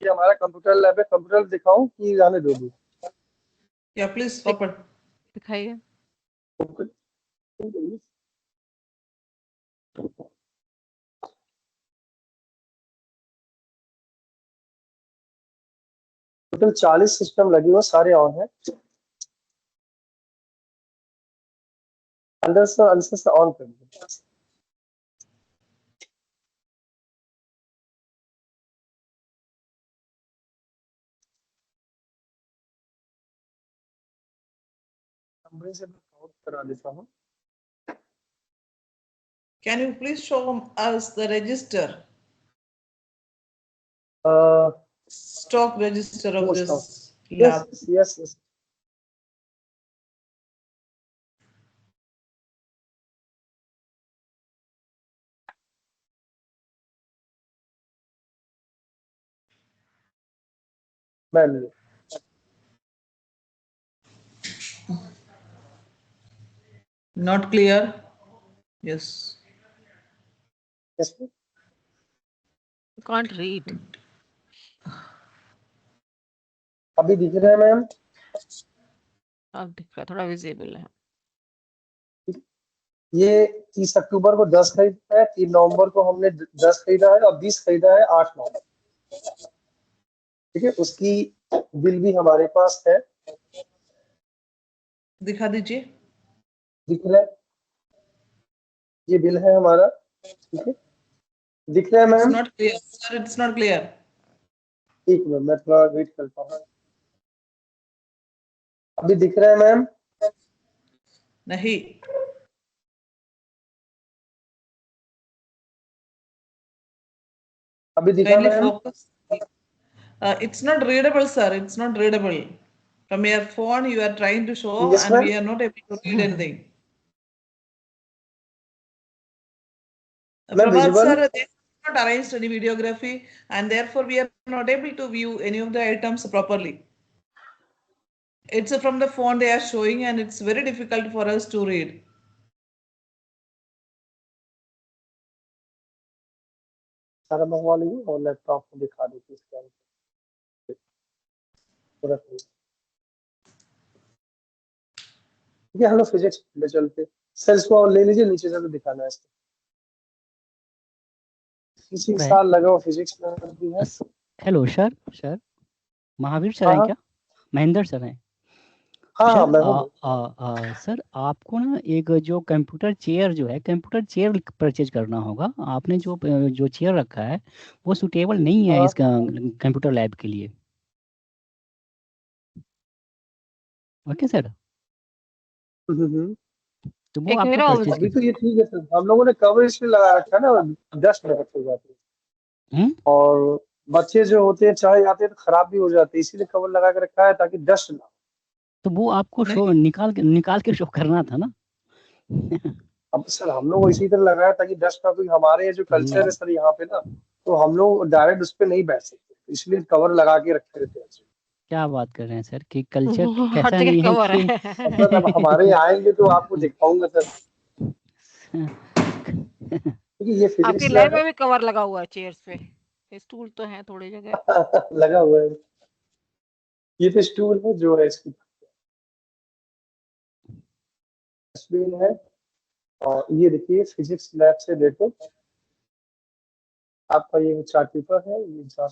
ये हमारा कंप्यूटर लैब है, कंप्यूटर दिखाऊं कि जाने दो भी? Yeah, please open. दिखाइए। टोटल 40 सिस्टम लगे हुए, सारे ऑन है। अंदर से ऑन कर दो। कंपनी से काउंट करा देता हूँ। Can you please show us the register, stock register of वो this stock. lab? Yes. Ma'am Not clear. Yes. yes, can't read. अभी दिख रहा है मैम? अब दिख रहा है, थोड़ा विजिबल है। ये 30 अक्टूबर को 10 खरीदा है, 3 नवंबर को हमने 10 खरीदा है, और 20 खरीदा है 8 नवंबर। ठीक है, उसकी बिल भी हमारे पास है, दिखा दीजिए। दिख रहा है, ये बिल है हमारा। ठीक है, दिख रहा है It's ma'am? not clear, sir. It's not clear. एक मिनट, मैं थोड़ा वेट करता हूँ। अभी दिख रहा है मैम? नहीं। अभी दिखा Kindly ma'am? focus. It's not readable, sir. It's not readable. From your phone, you are trying to show, Yes, and ma'am. we are not able to read anything. Ma'am, Prabhat visible? sir, they have not arranged any videography, and therefore we are not able to view any of the items properly. It's from the phone they are showing, and it's very difficult for us to read. सारा मंगवा लीजिए और laptop में दिखा दीजिए scan पूरा। ठीक है, हम लोग फिजिक्स में चलते। सर इसको और ले लीजिए, नीचे से तो दिखाना है इसको। इसी है। साल लगा हुआ फिजिक्स में भी है। Hello sir, sir Mahavir sir हाँ हैं हाँ क्या? महेंद्र सर हैं? हाँ हाँ, सर मैं हूँ। सर आपको ना एक जो कंप्यूटर चेयर जो है, कंप्यूटर चेयर परचेज करना होगा। आपने जो जो चेयर रखा है वो सुटेबल नहीं है हाँ इस कंप्यूटर लैब के लिए। ओके सर, हम्म। तो वो एक आपको मेरा परचेज अभी कर। तो ये ठीक है सर, हम लोगों ने कवर इसलिए लगा रखा है ना, डस्ट में रखे जाते हैं हम्म? और बच्चे जो होते हैं चाहे आते हैं तो खराब भी हो जाते हैं, इसीलिए कवर लगा के रखा है ताकि डस्ट ना। तो वो आपको शो नहीं, निकाल के शो करना था ना। अब सर हम लोग इसी तरह लगाया ताकि डस्ट ना, क्योंकि हमारे ये जो कल्चर है सर यहाँ पे ना, तो हम लोग डायरेक्ट उस पर नहीं बैठ सकते, इसलिए कवर लगा के रखे रहते हैं। क्या बात कर रहे हैं सर कि कल्चर हर कैसा जगह नहीं है कवर कि है। सर अब हमारे यहाँ आएंगे तो आपको दिखाऊंगा सर, क्योंकि ये आपकी फिजिक्स लैब लैब में भी कवर लगा हुआ है चेयर्स पे, स्टूल तो है थोड़ी जगह। है। लगा हुआ है, ये तो स्टूल है जो है इसकी तस्वीर है। और ये देखिए फिजिक्स लैब से रिलेटेड आपका ये चार्ट पेपर है, ये एग्जाम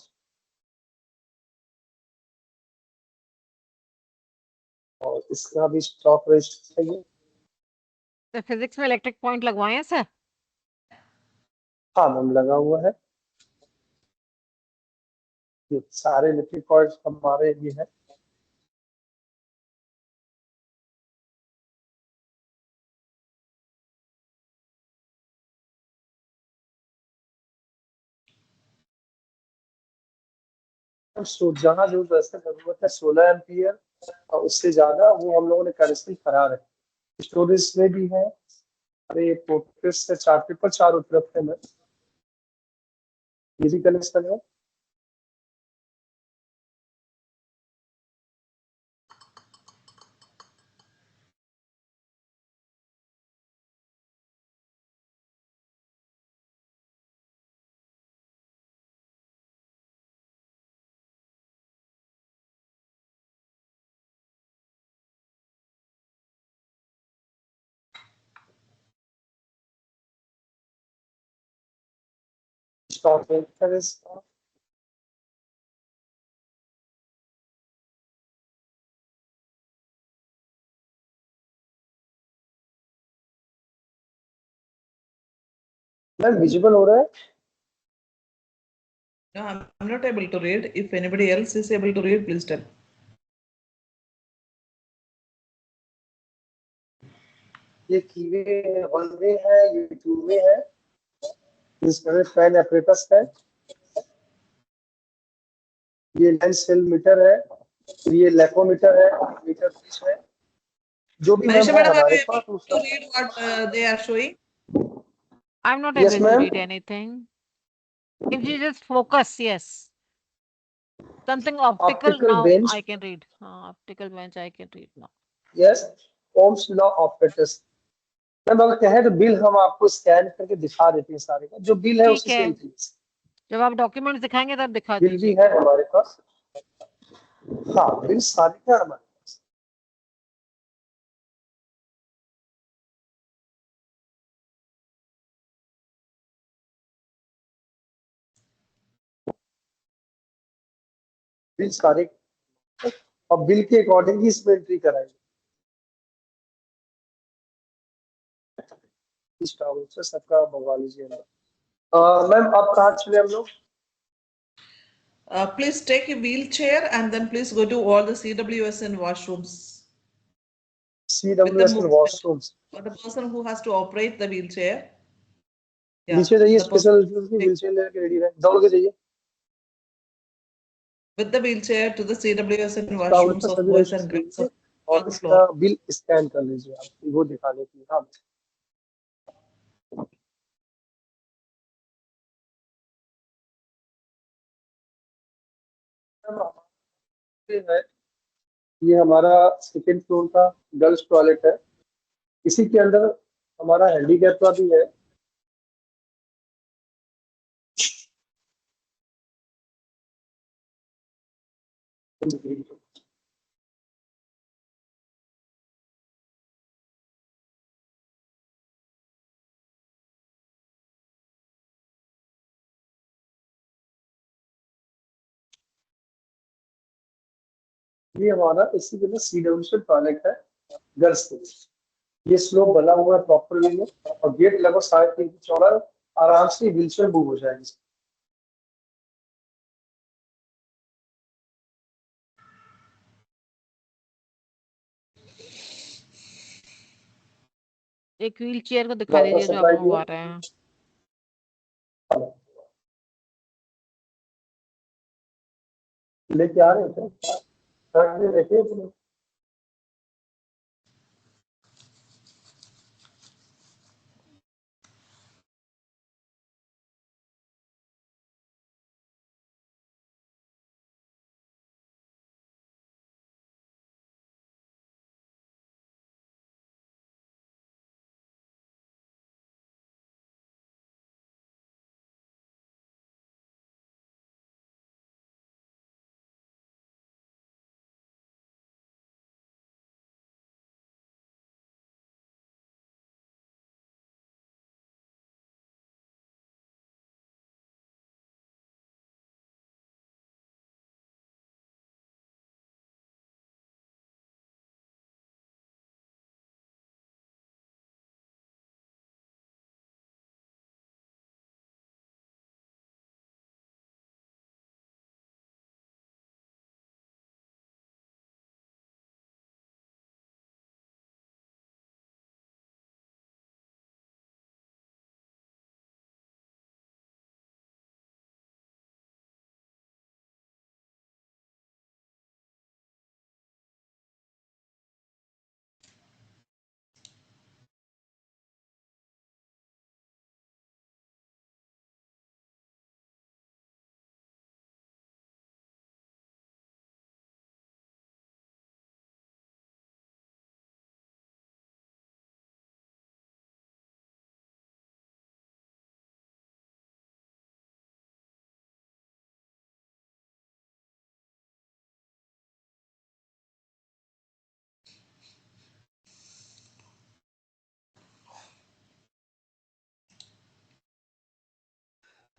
और इसका भी स्टॉक रजिस्टर है ये। तो फिजिक्स में इलेक्ट्रिक पॉइंट लगवाए हैं सर? हाँ मैम, लगा हुआ है, ये सारे इलेक्ट्रिक कॉर्ड्स हमारे ये है। जहाँ जो वैसे जरूरत है 16 एम्पियर और उससे ज्यादा वो हम लोगों ने कनेक्शन करा रहे। स्टोरेज में भी है, अरे पोर्ट्रेट से चार्ट पेपर चारों तरफ है मैम, ये भी कनेक्शन है। स्टॉक रजिस्टर है इसका। मैम विजिबल हो रहा है? no, I'm not able to read. If anybody else is able to read, please tell. ये कीवे 1 में है, ये 2 में है, इसमें फैन एपरेटस है, ये लेंस सेल मीटर है, ये लेपोमीटर है, मीटर फिश है, जो भी मैम Manisha है madam, are हमारे you pass able to read what they are showing? I'm not yes able to ma'am. read anything. If you just focus, yes. Something optical optical now bench, I can read. Optical bench I can read now. Yes, Ohm's law of physics. Ma'am अगर कहे तो bill हम आपको scan करके दिखा देते हैं सारे का, जो बिल है ठीक उसी से है, एंट्री। जब आप डॉक्यूमेंट दिखाएंगे तब दिखा बिल भी दीजिएगा। है हमारे पास, हाँ बिल सारे है हमारे पास। बिल सारे, और बिल के अकॉर्डिंग ही इसमें एंट्री कराएंगे। इस टावर से सबका मंगवा लीजिए। मैम अब कहाँ चले हम लोग? Please take a wheelchair and then please go to all the CWS and washrooms with the CWS movement. Washrooms. Or the person who has to operate the wheelchair. नीचे जाइए, the person स्पेशल व्हीलचेयर लेके ready रहे, दौड़ के जाइए। with the wheelchair to the CWS and tower washrooms पर of सभी boys and register girls लीजिए of all और the इसका floor. बिल स्कैन कर लीजिए आप, वो दिखाने के लिए। हाँ है ये हमारा सेकेंड फ्लोर का गर्ल्स टॉयलेट है। इसी के अंदर हमारा हैंडीकैप का भी है। ये हमारा इसी के अंदर CWC टॉयलेट है गर्ल्स के लिए। ये स्लोप बना हुआ है प्रॉपर वे में और गेट लगभग 3.5 फीट चौड़ा है। आराम से व्हीलचेयर मूव हो जाएगी। एक व्हील चेयर को दिखा वाटर दीजिए जो आप सप्लाई मंगवा रहे हैं। लेके आ रहे थे ट्रक में लेके अपने।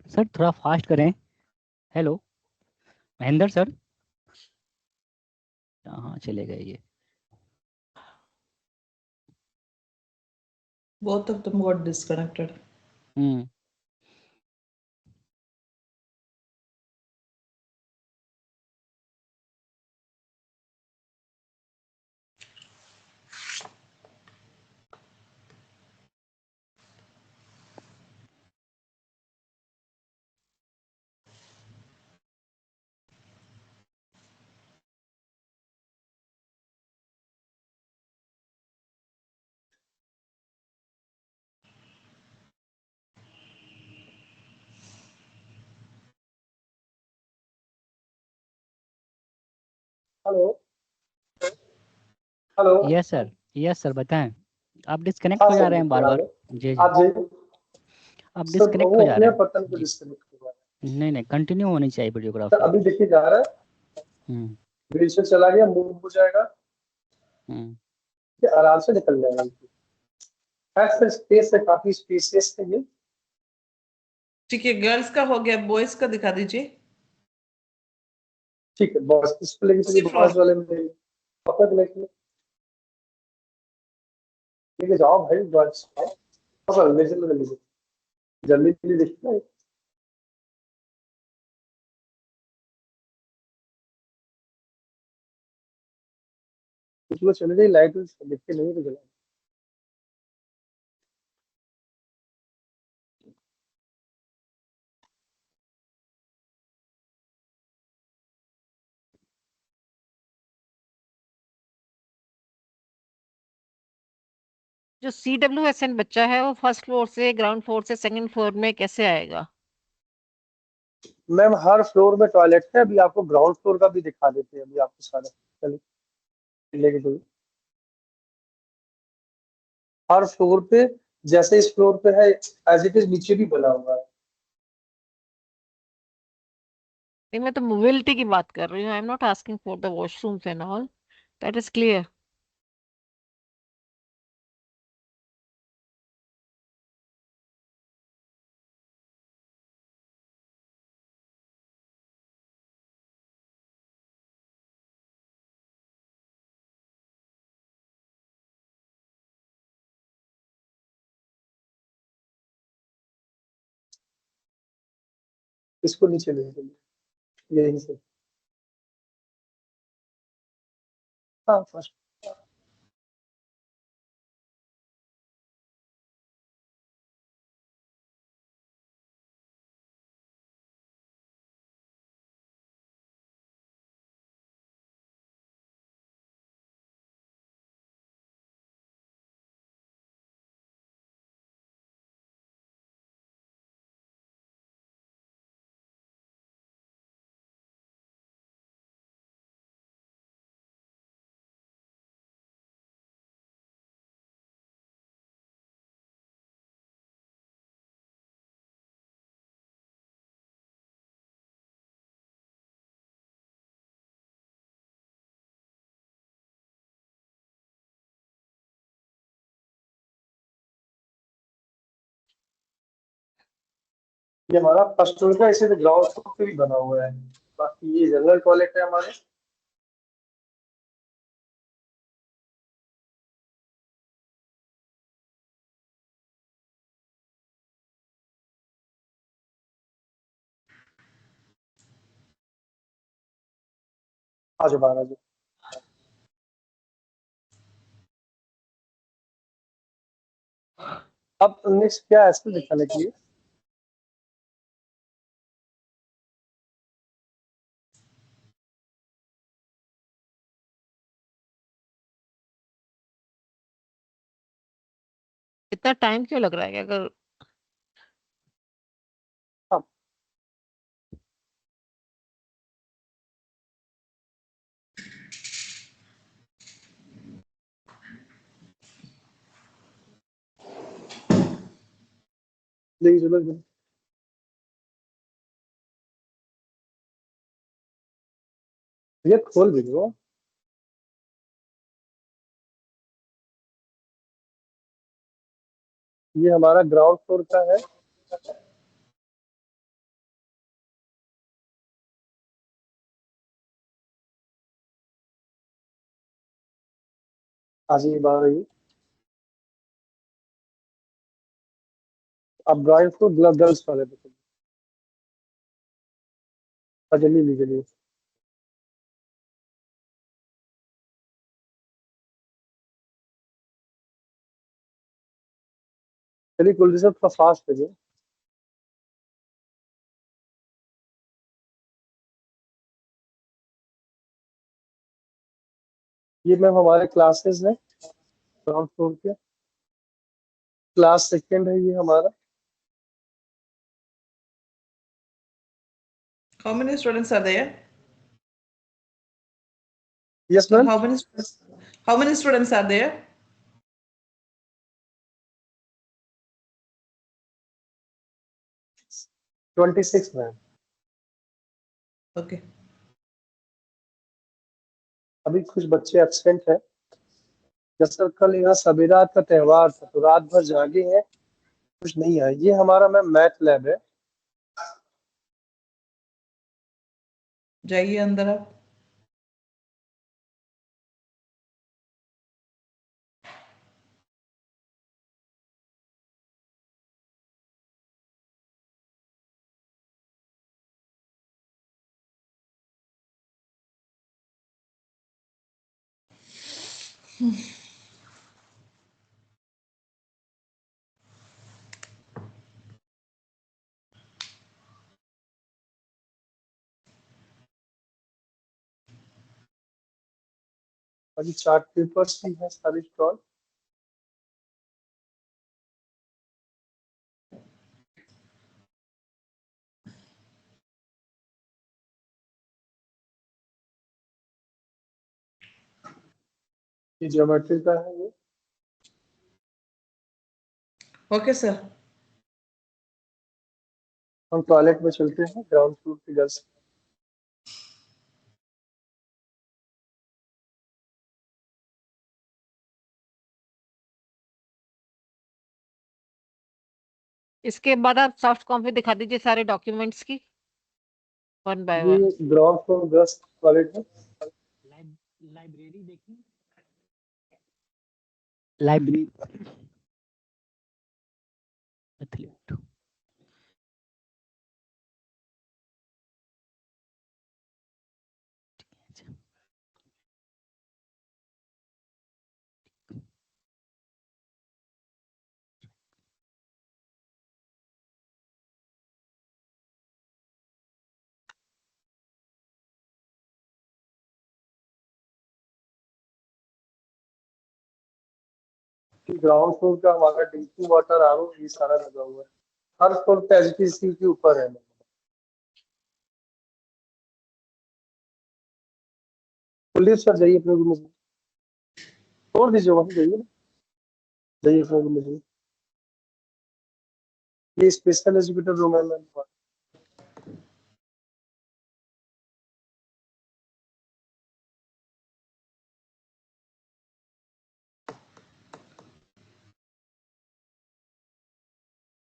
सर थोड़ा फास्ट करें। Hello Mahendra sir. हाँ चले गए ये। Both of them got disconnected. Hmm. Hello hello. Yes sir बताएं। आप डिस्कनेक्ट हाँ हो जा सर रहे हैं बार बार। जी जी आप जाइए। आप सर डिस्कनेक्ट वो हो जा अपने रहे आप बटन को हैं जी। डिस्कनेक्ट हुआ है। नहीं नहीं कंटिन्यू होनी चाहिए सर वीडियोग्राफी। अभी देखिए जा रहा है। हम्म व्हीलचेयर चला गया, मूव हो जाएगा, हम्म। ये आराम से निकल जाएगा। सर स्पेस है, काफी स्पेसियस है ये। ठीक है, गर्ल्स का हो गया, बॉयज का दिखा दीजिए। ठीक है बॉस डिस्प्ले की उसी बॉस फ्लोर। वाले में पकड़ लेके लेके जाओ भाई बॉस। पकड़ ले चलो जल्दी से, जल्दी जल्दी देखना है। कुछ लोग चले जाए, लाइट देखते नहीं तो जला। जो CWSN बच्चा है वो फर्स्ट फ्लोर से ग्राउंड फ्लोर से सेकंड फ्लोर में कैसे आएगा? मैम हर फ्लोर में टॉयलेट है। अभी आपको ग्राउंड फ्लोर का भी दिखा देते हैं अभी आपको सारा। चलिए नेगेटिव हर फ्लोर पे, जैसे इस फ्लोर पे है एज इट इज नीचे भी बना हुआ है। नहीं, मैं तो मोबिलिटी की बात कर रही हूँ। I am not asking for the washrooms and all, that is clear. इसको नीचे ले जाइए, यहीं से। हाँ फर्स्ट। ये हमारा फर्स्ट फ्लोर का, इसे ग्राउंड फ्लोर पे भी बना हुआ है। बाकी ये जनरल टॉयलेट है हमारे। आ जाओ बाहर आ जाओ। अब नेक्स्ट क्या है इसको दिखाने के लिए? इतना टाइम क्यों लग रहा है? अगर हाँ, देखिए चलो चलो। ये खोल भी दो। ये हमारा ग्राउंड फ्लोर का है। आ जाइए बाहर आइए। अब ग्राउंड फ्लोर गर्ल्स वाले पे जल्दी लीजिए। चलिए कुल सब थोड़ा फास्ट करिए। ये मैम हमारे क्लासेस है ग्राउंड फ्लोर के। क्लास सेकंड है ये हमारा। How many students are there? Yes ma'am. How many students are there? 26 ma'am. Okay. अभी कुछ बच्चे एब्सेंट है। जैसे कल यहाँ सबेरात का त्योहार था तो रात भर जागे हैं, कुछ नहीं आए। ये हमारा मैम मैथ लैब है। जाइए अंदर आप। अभी चार्ट पेपर्स भी है सारे स्टॉल। ये ज्योमेट्री का है ये। Okay sir. हम टॉयलेट में चलते हैं, ग्राउंड फ्लोर की गर्ल्स। इसके बाद आप सॉफ्ट कॉपी दिखा दीजिए सारे डॉक्यूमेंट्स की, वन बाय ये one. Ground floor girls toilet है। लाइब्रेरी देखिए, लाइब्रेरी ग्राउंड फ्लोर का हमारा ड्रिंकिंग वाटर आरओ ये सारा लगा हुआ है। हर फ्लोर पे एचपीसी के ऊपर है। कुलदीप सर जाइए अपने रूम में, छोड़ दीजिए वहीं जाइए ना, जाइए अपने रूम में जाइए। ये स्पेशल एजुकेटर रूम है मैम।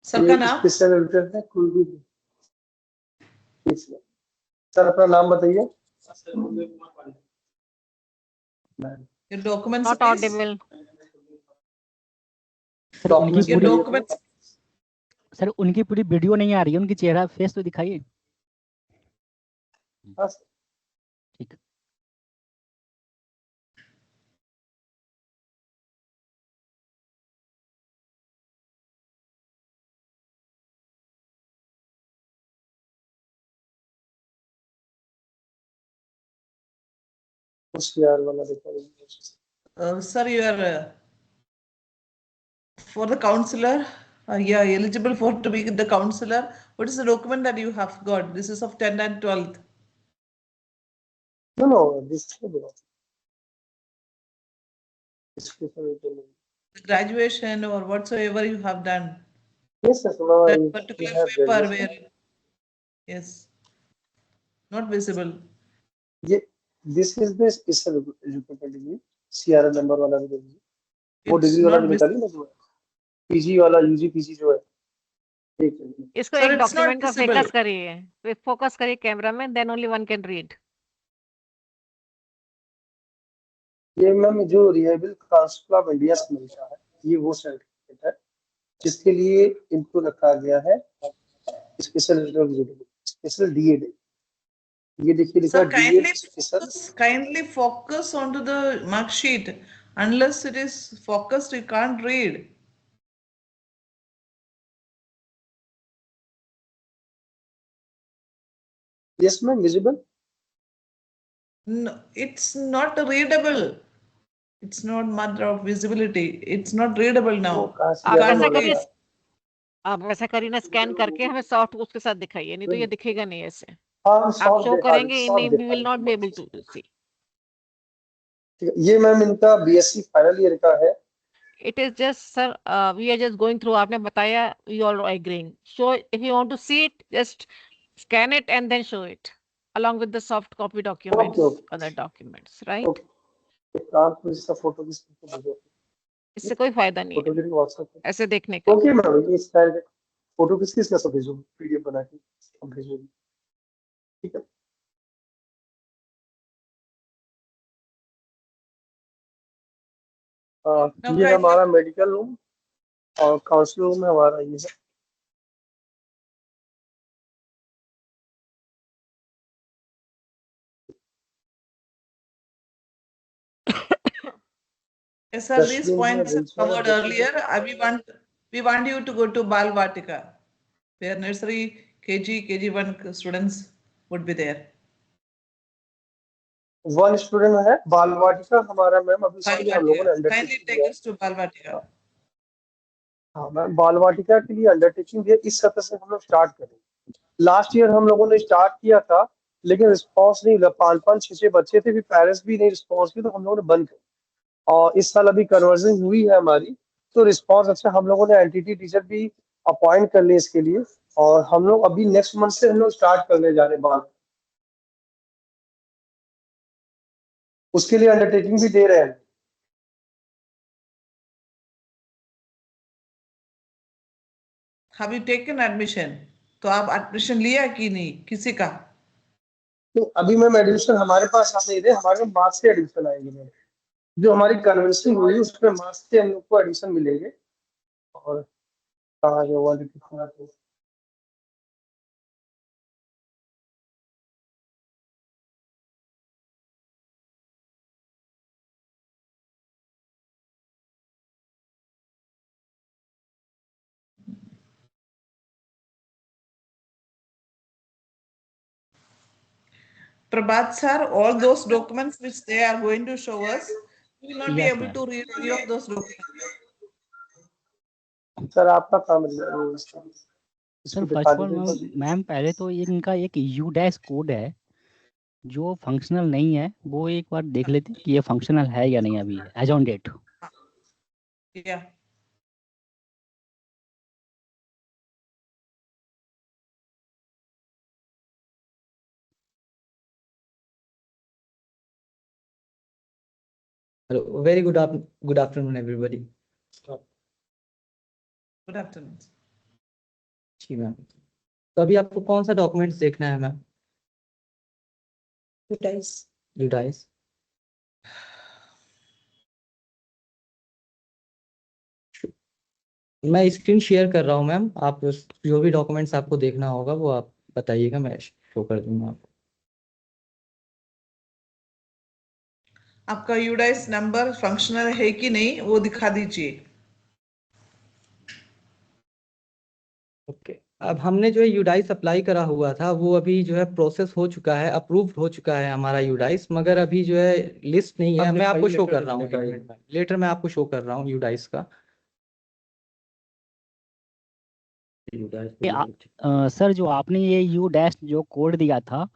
सर का ये नाम? स्पेशल एजुकेटर है कुलदीप सर। अपना नाम बताइए। Your documents, not please. Audible. Sir उनकी डॉक्यूमेंट्स Your पूरी, बताइए। documents. सर उनकी पूरी वीडियो नहीं आ रही है, उनकी चेहरा फेस तो दिखाइए। हाँ, ठीक है। होशियार वाला दिखाइए। Sir, you are for the counselor. You are eligible for to be the counselor. What is the document that you have got? This is of 10th and 12th. No, this is the special educator. Graduation or whatsoever you have done. Yes, sir. That You particular have paper graduation. where, yes, not visible. ये this is the special educator degree, CRN number वाला भी degree. वो It's degree वाला not जो visible. निकाली ना, जो PG वाला, यूजी पीजी जो है। एक इसको Sir, एक it's not डॉक्यूमेंट का visible. फोकस करिए, फोकस करिए कैमरा में, then only one can read. ये मैम जो रिहेबल काउंसिल ऑफ इंडिया से मिलता है, ये वो सर्टिफिकेट है जिसके लिए इनको रखा गया है स्पेशल स्पेशल डीएड। ये देखिए लिखा Sir, है D Ed special. kindly focus onto the mark sheet. Unless it is focused, you can't read. Yes ma'am, visible. No, it's not readable. It's not matter of visibility. It's not readable now. कहाँ से आप ज्यादा ऐसा मालूम करिए, था? आप ऐसा करिए ना, स्कैन करके हमें सॉफ्ट उसके साथ दिखाइए, नहीं तो ये दिखेगा नहीं ऐसे। हाँ, आप सॉफ्ट शो दिखा करेंगे, सॉफ्ट वी दिखा विल नॉट बी एबल देते। टू सी। ठीक है, ये मैम इनका बीएससी फाइनल ईयर का है। It is just sir, we are just going through, आपने बताया, we all agreeing. So if you want to see it, just scan it and then show it along with the soft copy documents, okay other documents, right? Okay. एक काम करो, इसका photo किसी को भेजो। इससे कोई फायदा नहीं फोटो है के व्हाट्सएप पे। ऐसे देखने का। ओके मैम, ये स्टाइल फोटो किस किस का सब भेजो, पीडीएफ बना के हम भेजोगे। ठीक है। ये हमारा मेडिकल रूम और काउंसिल रूम है हमारा, ये है। Yes, sir, these डस्टबिन है, points are व्हीलचेयर है, covered बोतल है। earlier. We want you to go to Bal Vatika, where nursery, KG, KG1 students would be there. One student है बाल वाटिका हमारा मैम, अभी Bal इसके लिए हम लोगों ने Vatika. Kindly अंडरटेकिंग take दिया है। us to Bal Vatika. हाँ मैम, बाल वाटिका के लिए अंडरटेकिंग दिया, इस सत्र से हम लोग स्टार्ट करें। लास्ट ईयर हम लोगों ने स्टार्ट किया था, लेकिन रिस्पॉन्स नहीं मिला। 5-5, 6-6 बच्चे थे, फिर पेरेंट्स भी नहीं रिस्पॉन्स किए, तो हम लोगों ने बंद कर। और इस साल अभी कन्वर्जन हुई है हमारी, तो रिस्पॉन्स अच्छा, हम लोगों ने एंटिटी टीचर भी अपॉइंट कर लिए इसके लिए, और हम लोग अभी नेक्स्ट मंथ से हम लोग स्टार्ट करने जा रहे हैं बात, उसके लिए अंडरटेकिंग भी दे रहे हैं। Have you taken admission? तो आप एडमिशन लिया कि नहीं किसी का? तो अभी मैम एडमिशन हमारे पास आने दे, हमारे में मार्च से एडमिशन आएंगे मैम, जो हमारी कन्वेंसिंग हुई उसमें मार्च से हम लोग को एडमिशन मिलेंगे। और कहाँ गया हुआ दिखा तो Prabhat sir, all those documents which they are going to show us, we will not be Yes, able ma'am. to read any of those documents. Sir आपका काम है sir first of all ma'am पहले तो इनका एक you dash code है जो functional नहीं है, वो एक बार देख लेते हैं कि ये फंक्शनल है या नहीं अभी as on date. Yeah. Hello, very good afternoon, everybody. Good afternoon. जी मैम, तो अभी आपको कौन सा डॉक्यूमेंट्स देखना है मैम? यूडाइस। मैं स्क्रीन शेयर कर रहा हूँ मैम, आप जो भी डॉक्यूमेंट्स आपको देखना होगा वो आप बताइएगा, मैं शो कर दूंगा आपको। आपका यूडाइस नंबर फंक्शनल है कि नहीं वो दिखा दीजिए। ओके, अब हमने जो है यूडाइस अप्लाई करा हुआ था वो अभी जो है प्रोसेस हो चुका है, अप्रूव हो चुका है हमारा यूडाइस, मगर अभी जो है लिस्ट नहीं है। मैं आपको शो कर रहा हूँ लेटर, मैं आपको शो कर रहा हूँ यूडाइस का। सर जो आपने ये यू डैश जो कोड दिया था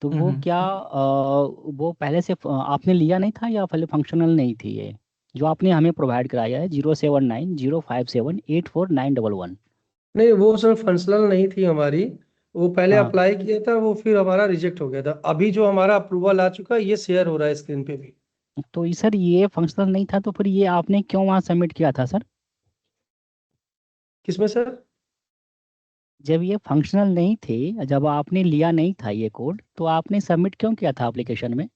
तो वो क्या वो पहले से आपने लिया नहीं था या पहले फंक्शनल नहीं थी? ये जो आपने हमें प्रोवाइड कराया है 07905784911। नहीं वो सर फंक्शनल नहीं थी हमारी, वो पहले हाँ। अप्लाई किया था, वो फिर हमारा रिजेक्ट हो गया था। अभी जो हमारा अप्रूवल आ चुका है ये शेयर हो रहा है स्क्रीन पे भी। तो सर ये फंक्शनल नहीं था तो फिर ये आपने क्यों वहाँ सबमिट किया था सर? किसमें सर? जब ये फंक्शनल नहीं थे, जब आपने लिया नहीं था ये कोड, तो आपने सबमिट क्यों किया था एप्लीकेशन में?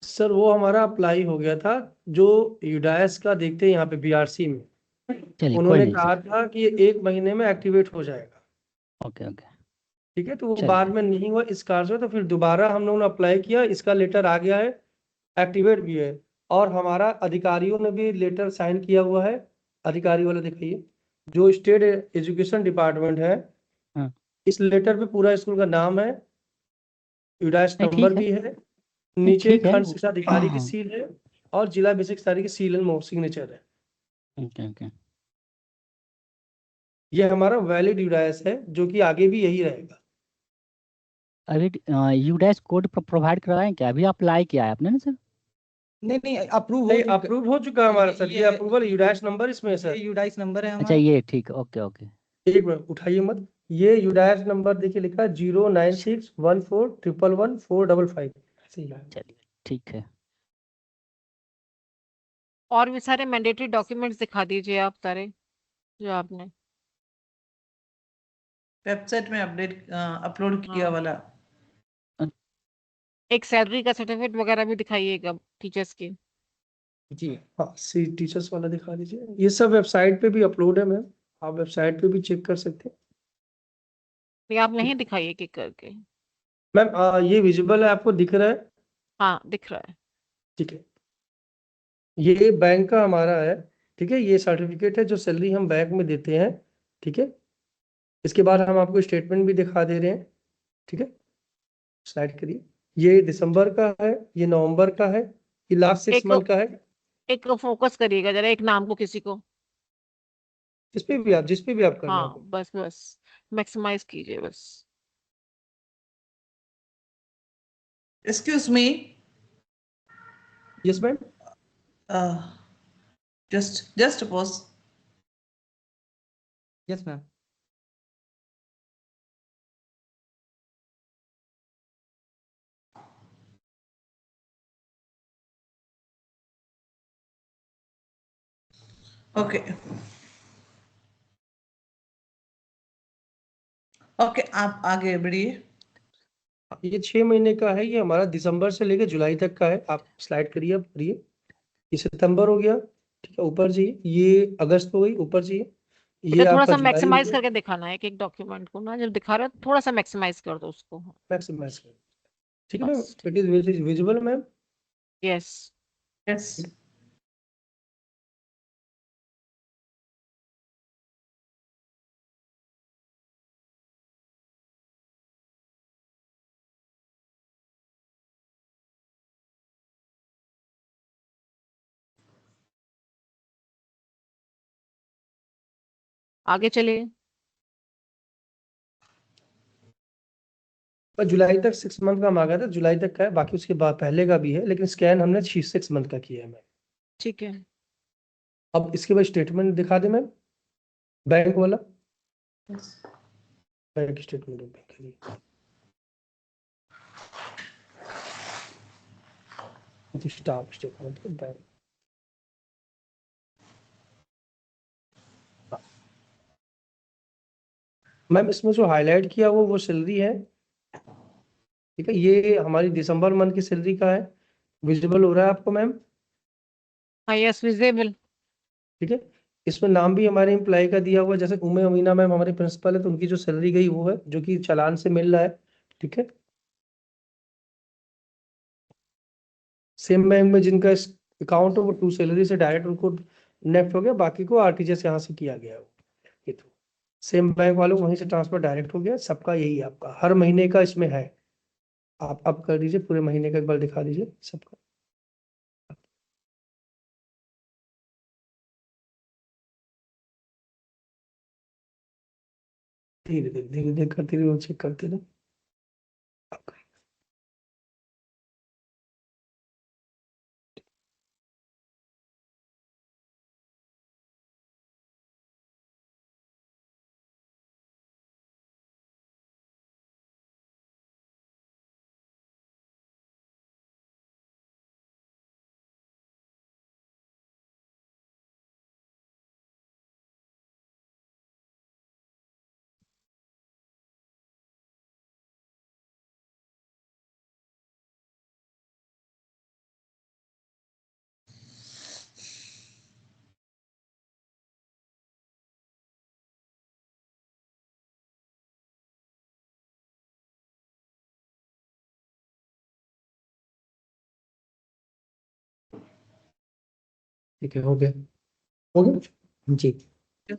सर वो हमारा अप्लाई हो गया था, जो यूडाइस का देखते हैं यहाँ पे बीआरसी में, चलिए कोई उन्होंने नहीं कहा सर। था कि ये 1 महीने में एक्टिवेट हो जाएगा। Okay okay. ठीक है, तो वो चलिए। बाद में नहीं हुआ इस कारण से, तो फिर दोबारा हम लोगों ने अप्लाई किया, इसका लेटर आ गया है, एक्टिवेट भी है, और हमारा अधिकारियों ने भी लेटर साइन किया हुआ है। अधिकारी वाला दिखाइए, जो स्टेट एजुकेशन डिपार्टमेंट है, हाँ। इस लेटर पे पूरा स्कूल का नाम है, यूडाइस नहीं नंबर ठीक है, भी है, नहीं नीचे ठीक है। खंड शिक्षा अधिकारी की सील है, और जिला बेसिक अधिकारी की सील एंड सिग्नेचर है। Okay okay. ये हमारा वैलिड यूडाइस है, जो कि आगे भी यही रहेगा। अभी यू डैश कोड प्रोवाइड करवाएं क्या? अभी अप्लाई किया है आपने ना सर? नहीं अप्रूव नहीं, अप्रूव हो चुका है हमारा सर, ये अप्रूवल यूडाइस नंबर इसमें है सर। यूडाइस नंबर है अच्छा हमारा। ये ठीक है, ओके ओके। एक मिनट उठाइए मत, ये यूडाइस नंबर देखिए लिखा है 09614111455, ऐसे ही है। चलिए ठीक है। और भी सारे मैंडेटरी डॉक्यूमेंट्स दिखा दीजिए आप सारे जो आपने वेबसाइट में अपलोड किया हाँ। वाला। एक सैलरी का सर्टिफिकेट वगैरह भी दिखाइएगा टीचर्स की। जी हाँ, सी टीचर्स वाला दिखा दीजिए, ये सब वेबसाइट पे भी अपलोड है मैम, आप वेबसाइट पे भी चेक कर सकते हैं। ये आप नहीं दिखाइए कि करके। मैम ये विजिबल है, आपको दिख रहा है? हाँ दिख रहा है। ठीक है, ये बैंक का हमारा है, ठीक है, ये सर्टिफिकेट है जो सैलरी हम बैंक में देते हैं। ठीक है, इसके बाद हम आपको स्टेटमेंट भी दिखा दे रहे हैं। ठीक है, स्लाइड करिए, ये दिसंबर का है, ये नवंबर का है, ये लास्ट 6 मंथ का है। एक फोकस करिएगा जरा, एक नाम को किसी को। जिस पे भी आप करना हाँ हो। बस मैक्सिमाइज कीजिए बस। Excuse me. Yes ma'am. just pause. Yes ma'am. Okay okay, आप आगे बढ़िए। ये 6 महीने का है, ये हमारा दिसंबर से लेकर जुलाई तक का है। आप स्लाइड करिए, अब करिए। ये सितंबर हो गया, ठीक है, ऊपर चाहिए। ये अगस्त हो गई, ऊपर चाहिए। ये बेटा थोड़ा आपका सा जुलाई हो मैक्सिमाइज गया। करके दिखाना है एक डॉक्यूमेंट को ना, जब दिखा रहे हो थोड़ा सा मैक्सिमाइज कर दो उसको। मैक्सिमाइज कर, ठीक है मैम। बस it is visible ma'am. Yes. Yes, आगे चलिए। पर जुलाई तक 6 मंथ का मांगा था, जुलाई तक का है, बाकी उसके बाद पहले का भी है, लेकिन स्कैन हमने 6 मंथ का किया है मैम। ठीक है। अब इसके बाद स्टेटमेंट दिखा दे मैम, बैंक वाला। बैंक स्टेटमेंट बैंक के लिए स्टाफ स्टेटमेंट बैंक। मैम इसमें जो हाईलाइट किया वो सैलरी है, ठीक है। ये हमारी दिसंबर मंथ की सैलरी का है, विजिबल हो रहा है आपको मैम, हाँ यस विजिबल। ठीक है। इसमें नाम भी हमारे एम्प्लॉय का दिया हुआ है, जैसे उमे अमीना मैम हमारे प्रिंसिपल है, तो उनकी जो सैलरी गई वो है, जो कि चालान से मिल रहा है, ठीक है। सेम बैंक में जिनका अकाउंट हो वो टू सैलरी से डायरेक्ट उनको नेफ्ट हो गया, बाकी को आरटीजीएस यहाँ से किया गया है। सेम बैंक वालों को वहीं से ट्रांसफर डायरेक्ट हो गया, सबका यही है। आपका हर महीने का इसमें है। आप अब कर दीजिए, पूरे महीने का एक बार दिखा दीजिए सबका। धीरे धीरे धीरे धीरे करते रहिए, चेक करते रहिए। ठीक है, हो गया, हो गया जी।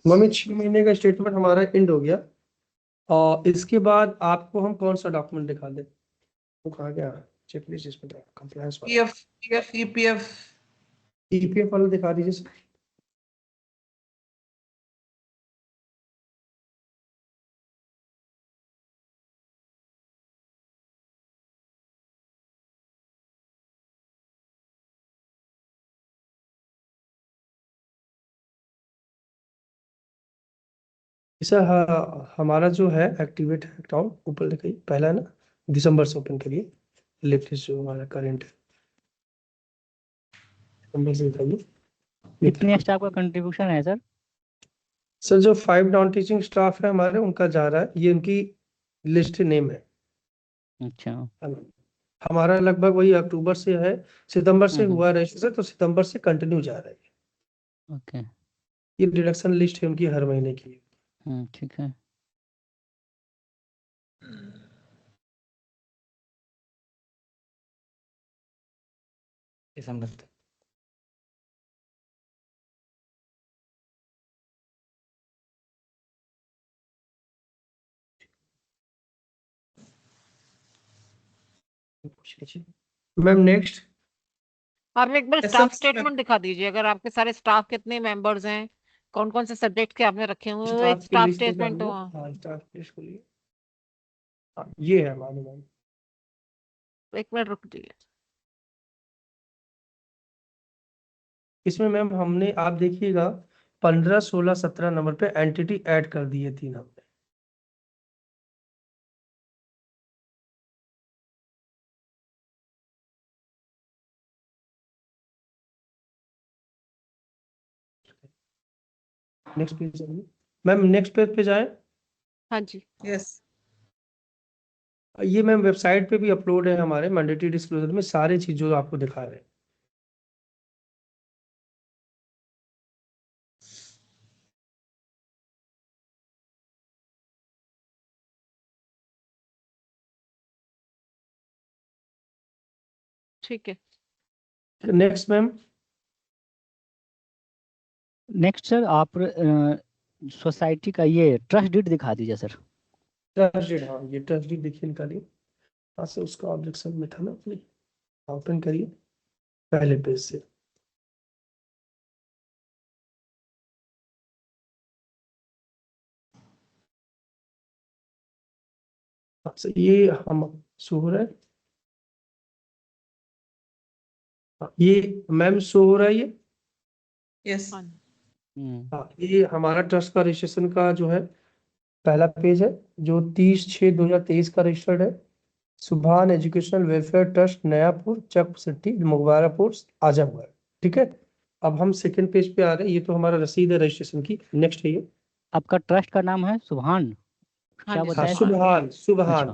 मम्मी 6 महीने का स्टेटमेंट हमारा एंड हो गया, और इसके बाद आपको हम कौन सा डॉक्यूमेंट दिखा दें? वो कहा गया चेकलिस्ट, इसमें कंप्लायंस वाला पीएफ ईपीएफ ईपीएफ वाला दिखा दीजिए सर। सर हमारा जो है एक्टिवेट अकाउंट ऊपर दिखाइए, पहला है ना, दिसंबर से ओपन करिए। लेटेस्ट जो हमारा करंट है, दिसंबर से दिखाइए। कितने स्टाफ का कंट्रीब्यूशन है सर? सर जो 5 नॉन टीचिंग स्टाफ है हमारे, उनका जा रहा है, ये उनकी लिस्ट नेम है। अच्छा। हमारा लगभग वही अक्टूबर से है, सितंबर से हम्म। हुआ रजिस्ट्रेशन, तो सितंबर से कंटिन्यू जा रहा है। ओके। ये डिडक्शन लिस्ट है उनकी हर महीने की। ठीक है। दिसंबर तक। Ma'am next. आप एक बार स्टाफ स्टेटमेंट दिखा दीजिए, अगर आपके सारे स्टाफ कितने मेंबर्स हैं, कौन कौन से सब्जेक्ट के आपने रखे हुए हैं, वो एक स्टाफ की स्टाफ लिस्ट दिखा स्टेटमेंट दीजिए। हो। हाँ, स्टाफ की लिस्ट खोलिए। हाँ, ये है हमारे मैम। एक मिनट रुक जाइए। इसमें मैम हमने, आप देखिएगा 15, 16, 17 नंबर पे एंटिटी ऐड कर दी है 3 हमने। Next page ma'am, next page पे जाए। हाँ जी। Yes. ये मैम वेबसाइट पे भी अपलोड है हमारे मैंडेटरी डिस्क्लोजर में, सारे चीज जो आपको दिखा रहे हैं। ठीक है। Next ma'am. नेक्स्ट सर आप सोसाइटी का ये ट्रस्ट डीड दिखा दीजिए सर। ट्रस्ट डीड, हाँ ये ट्रस्ट डीड देखिए, निकालिए हाँ से, उसका ऑब्जेक्शन में था ना अपने, ओपन करिए पहले पेज से। अच्छा ये हम शो हो रहा है, ये मैम शो हो रहा है ये। Yes. हाँ। हाँ ये हमारा ट्रस्ट का रजिस्ट्रेशन का जो है पहला पेज है, जो 30/6/2023 का रजिस्टर्ड है। सुभान एजुकेशनल वेलफेयर ट्रस्ट, नयापुर, चक सिटी, मुबारापुर, आजमगढ़। ठीक है, अब हम सेकंड पेज पे आ रहे हैं। ये तो हमारा रसीद है रजिस्ट्रेशन की। नेक्स्ट है ये, आपका ट्रस्ट का नाम है सुभान, हाँ क्या जी, बताया सर? सुभान, सुभान,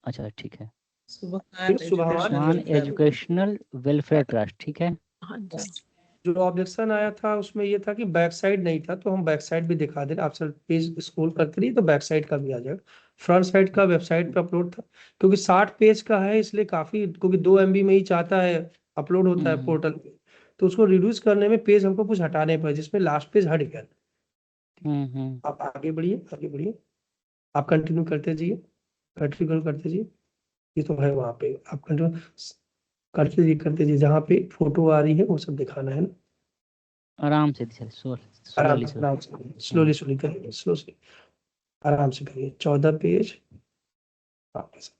अच्छा अच्छा ठीक है। Subhan सुभान सुभान Educational Welfare. Educational welfare trust, ठीक है। हाँ जी। जो ऑब्जेक्शन आया था उसमें ये था कि बैक साइड नहीं था, तो हम बैक साइड भी दिखा दे रहे। आप सर पेज स्क्रॉल करते रहिए तो बैक साइड का भी आ जाएगा। फ्रंट साइड का वेबसाइट पे अपलोड था, क्योंकि 60 पेज का है इसलिए काफी, क्योंकि 2 MB में ही चाहता है अपलोड होता है पोर्टल पे, तो उसको रिड्यूस करने में पेज हमको कुछ हटाने पड़े, जिसमें लास्ट पेज हट गया। आप आगे बढ़िए, आगे बढ़िए, आप कंटिन्यू करते जाइए, कंटिन्यू करते जाइए। ये तो है वहां पे, आप कंटिन्यू करते जाइए, जहाँ पे फोटो आ रही है वो सब दिखाना है ना। आराम से स्लोली सर। आराम से, स्लोली स्लोली करिए, स्लो से, आराम से करिए। 14 पेज वापस।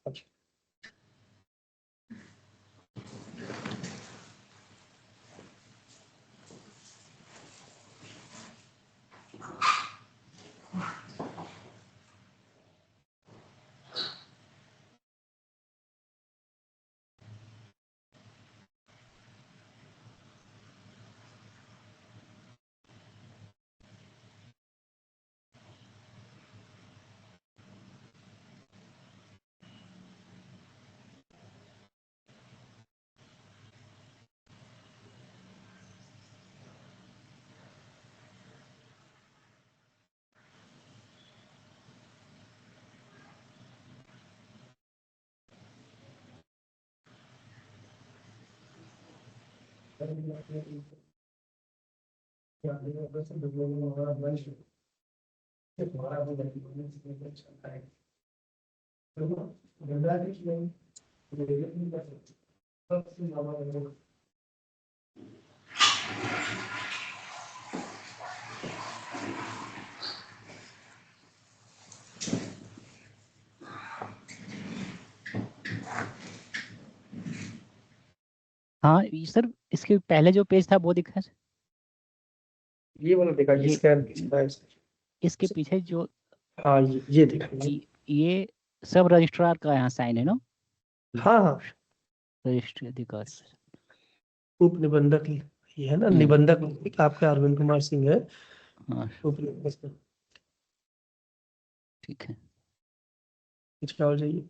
हाँ सर, इसके पहले जो पेज था वो दिखा है सर? ये वाला देखा, ये स्कैन इसके पीछे जो हाँ ये देखा। ये सब रजिस्ट्रार का यहाँ साइन है ना? हाँ हाँ, रजिस्ट्री अधिकारी। उप निबंधक ये है ना, निबंधक आपका अरविंद कुमार सिंह है। हाँ उप ठीक है। क्या हो जाइए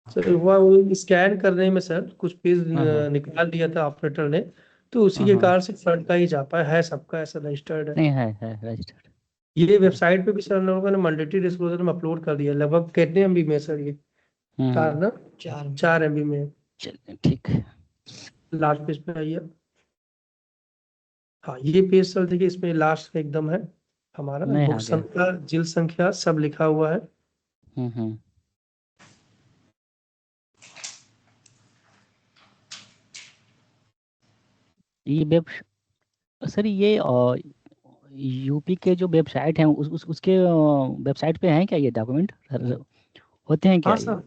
सर, वो स्कैन करने में सर कुछ पेज निकाल दिया था ऑपरेटर ने, तो उसी के कारण से फ्रंट का ही जा पाया है, सबका ऐसा रजिस्टर्ड है। नहीं है रजिस्टर्ड। ये वेबसाइट पे भी सर लोगों ने मैंडेटरी डिस्क्लोजर में अपलोड कर दिया। लगभग कितने MB में सर ये? 4 MB में। चलिए ठीक है। लास्ट पेज पे आइए। हाँ ये पेज सर देखिए, इसमें लास्ट का एकदम है हमारा बुक संख्या, जिल संख्या सब लिखा हुआ है। ये वेब सर, ये यूपी के जो वेबसाइट हैं उसके वेबसाइट पे हैं क्या ये डॉक्यूमेंट होते हैं क्या? हाँ सर,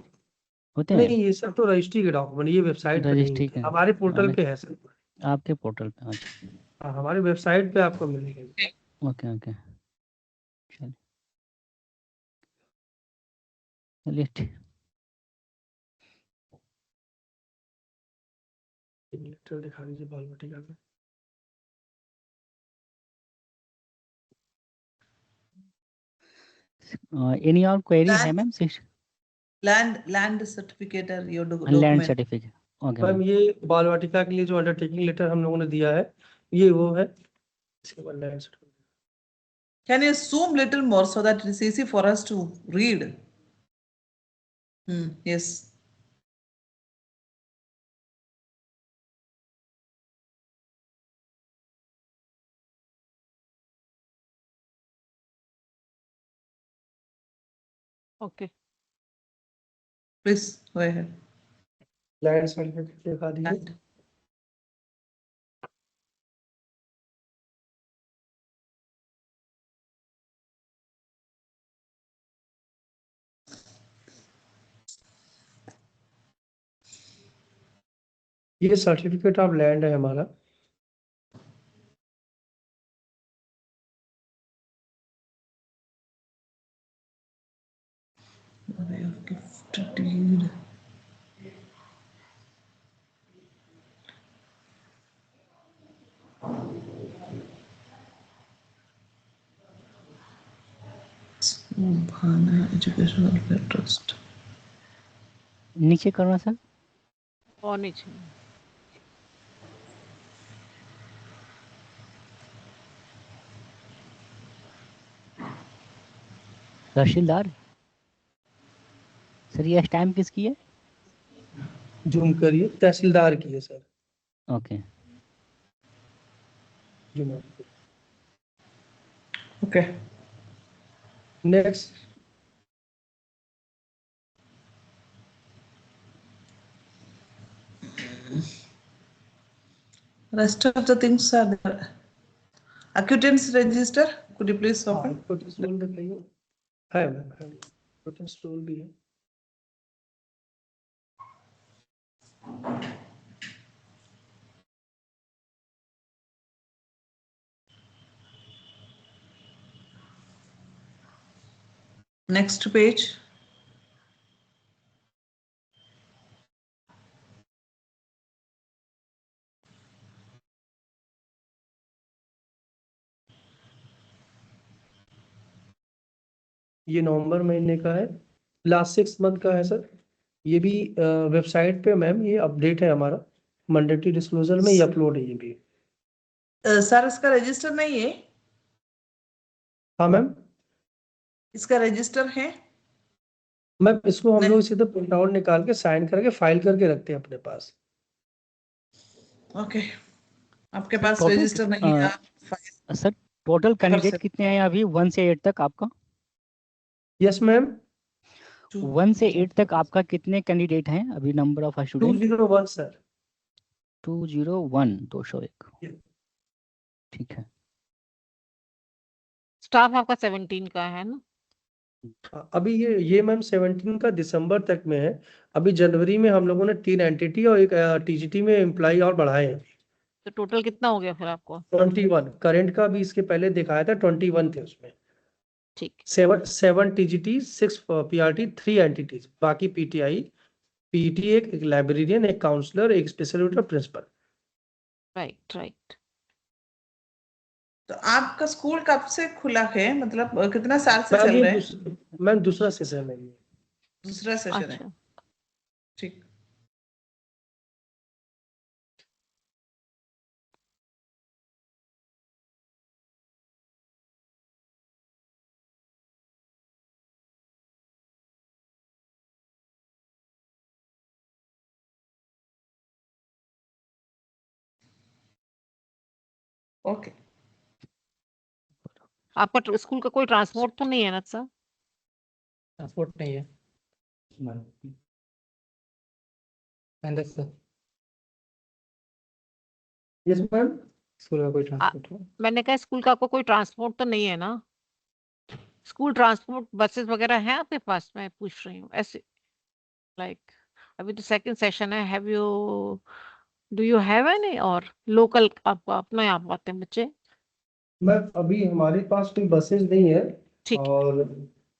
होते हैं? नहीं, ये सब तो रजिस्ट्री के डॉक्यूमेंट, ये वेबसाइट पे नहीं रजिस्ट्री होते, के हमारे पोर्टल अरे, पे है सर। आपके पोर्टल पे? अच्छा, हाँ, हमारे वेबसाइट पे आपको मिलेगा। ओके ओके, चलिए चलिए ठीक। लेटर दिखा दीजिए बाल वाटिका का। एनी और क्वेरी है मैम? लैंड सर्टिफिकेट और your land document. Certificate, okay ma'am ma'am. ये बाल वाटिका के लिए जो अंडरटेकिंग लेटर हम लोगों ने दिया है, ये वो है। इसके बाद land certificate. Can you zoom little more so that it is easy for us to read? Yes. Okay, Please go ahead. Land certificate दिखा दीजिए। And ये सर्टिफिकेट ऑफ लैंड है हमारा। way of gift deed. Bhana Educational Welfare Trust. नीचे करना sir. और नीचे तहसीलदार sir, ये स्टैम्प किसकी है? जूम करिए, तहसीलदार की है sir. Okay, zoom. Okay. Next. Rest of the things are there. Acquittance register. Could you please open? Acquittance roll दिखाइए। है मैम, है एक्विटेंस रोल भी है। Next page. ये नवंबर महीने का है, लास्ट 6 मंथ का है सर। ये भी वेबसाइट पे मैम ये अपडेट है हमारा, मैंडेटरी डिस्क्लोजर में ये अपलोड है ये भी। सर इसका रजिस्टर नहीं है? हाँ मैम। इसका रजिस्टर है? मैम इसको हम नहीं। लोग सीधे प्रिंट आउट निकाल के साइन करके फाइल करके रखते हैं अपने पास। ओके, आपके पास टोटल रजिस्टर नहीं है? आप सर टोटल कैंडिडेट से- कितने हैं अभी 1 से 8 तक आपका? Yes ma'am. 1 से 8 तक आपका कितने कैंडिडेट हैं अभी? Number of student 201 sir. 201, 201, ठीक है। स्टाफ आपका 17 का है ना? अभी ये मैम 17 का दिसंबर तक में है। अभी जनवरी में हम लोगों ने 3 एंटिटी और एक टीजीटी में एम्प्लॉय और बढ़ाए हैं। तो टोटल कितना हो गया फिर आपको? 21 करंट का भी इसके पहले दिखाया था, 21 थे उसमें। ठीक, 7 टीजीटी, 6 पीआरटी, 3 एंटिटीज, बाकी पीटीआई, पीटी, एक लाइब्रेरियन, एक काउंसलर, एक special tutor, principal. Right right. तो आपका स्कूल कब से खुला है, मतलब कितना साल से चल रहा है? मैम दूसरा सेशन है ये। दूसरा सेशन है, अच्छा, ठीक। ओके, आपका स्कूल का कोई ट्रांसपोर्ट तो नहीं है ना सर? ट्रांसपोर्ट नहीं है सर। Yes ma'am. स्कूल का कोई ट्रांसपोर्ट है? मैंने कहा स्कूल का आपको कोई ट्रांसपोर्ट तो नहीं है ना? स्कूल ट्रांसपोर्ट बसेस वगैरह हैं आपके पास? मैं पूछ रही हूँ ऐसे, लाइक अभी तो सेकंड सेशन है। Have you do you have any और लोकल आपको अपना यहाँ आते हैं बच्चे? मैम अभी हमारे पास कोई बसेस नहीं है, ठीक है, और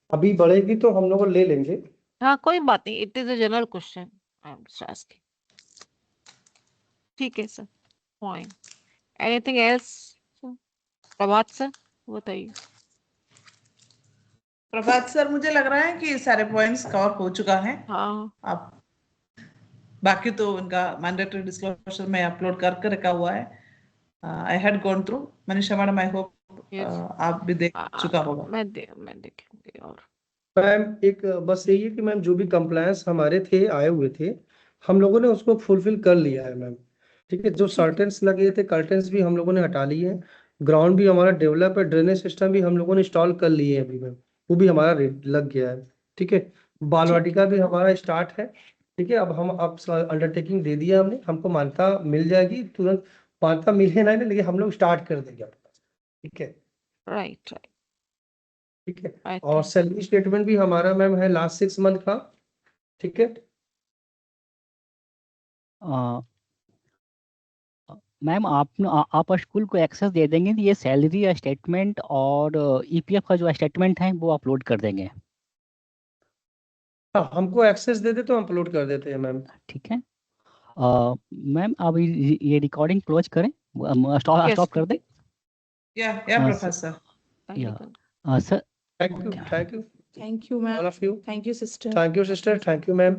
अभी बढ़ेगी तो हम लोग ले लेंगे। हाँ कोई बात नहीं, it is a general question I am just asking. ठीक है sir, fine. Anything else? Prabhat sir बताइए। प्रभात सर, मुझे लग रहा है कि सारे पॉइंट्स कवर हो चुका है। हाँ आप बाकी तो उनका मैंडेटरी डिस्क्लोजर में अपलोड करके रखा हुआ है। I had gone through. Manisha madam, I hope yes, आप भी देख चुका होगा। मैं देखेंगे। और मैम एक बस यही है कि मैम जो भी कंप्लायंस हमारे थे आए हुए थे, हम लोगों ने उसको फुलफिल कर लिया है मैम। ठीक है, जो सर्टेन्स लगे थे कर्टेन्स भी हम लोगों ने हटा लिए हैं, ग्राउंड भी हमारा डेवलप है, ड्रेनेज सिस्टम भी हम लोगों ने इंस्टॉल कर लिए हैं अभी मैम, वो भी हमारा लग गया है। ठीक है, बाल वाटिका भी हमारा स्टार्ट है। ठीक है, अब हम अंडरटेकिंग दे दिया हमने, हमको मान्यता मिल जाएगी तुरंत। मान्यता मिले ना लेकिन हम लोग स्टार्ट कर देंगे आपका। ठीक है, राइट ठीक है। आई और थिंक सैलरी स्टेटमेंट भी हमारा मैम है लास्ट 6 मंथ का। ठीक है, मैम आप स्कूल को एक्सेस दे देंगे तो ये सैलरी स्टेटमेंट और ईपीएफ का जो स्टेटमेंट है वो अपलोड कर देंगे। हाँ हमको एक्सेस दे दे तो हम अपलोड कर देते हैं मैम। ठीक है मैम, अब ये रिकॉर्डिंग क्लोज करें, स्टॉप कर दें। या हाँ, Prabhat sir. Sir thank you, thank you Thank you, ma'am. all of you. Thank you, sister. Thank you sister, thank you ma'am.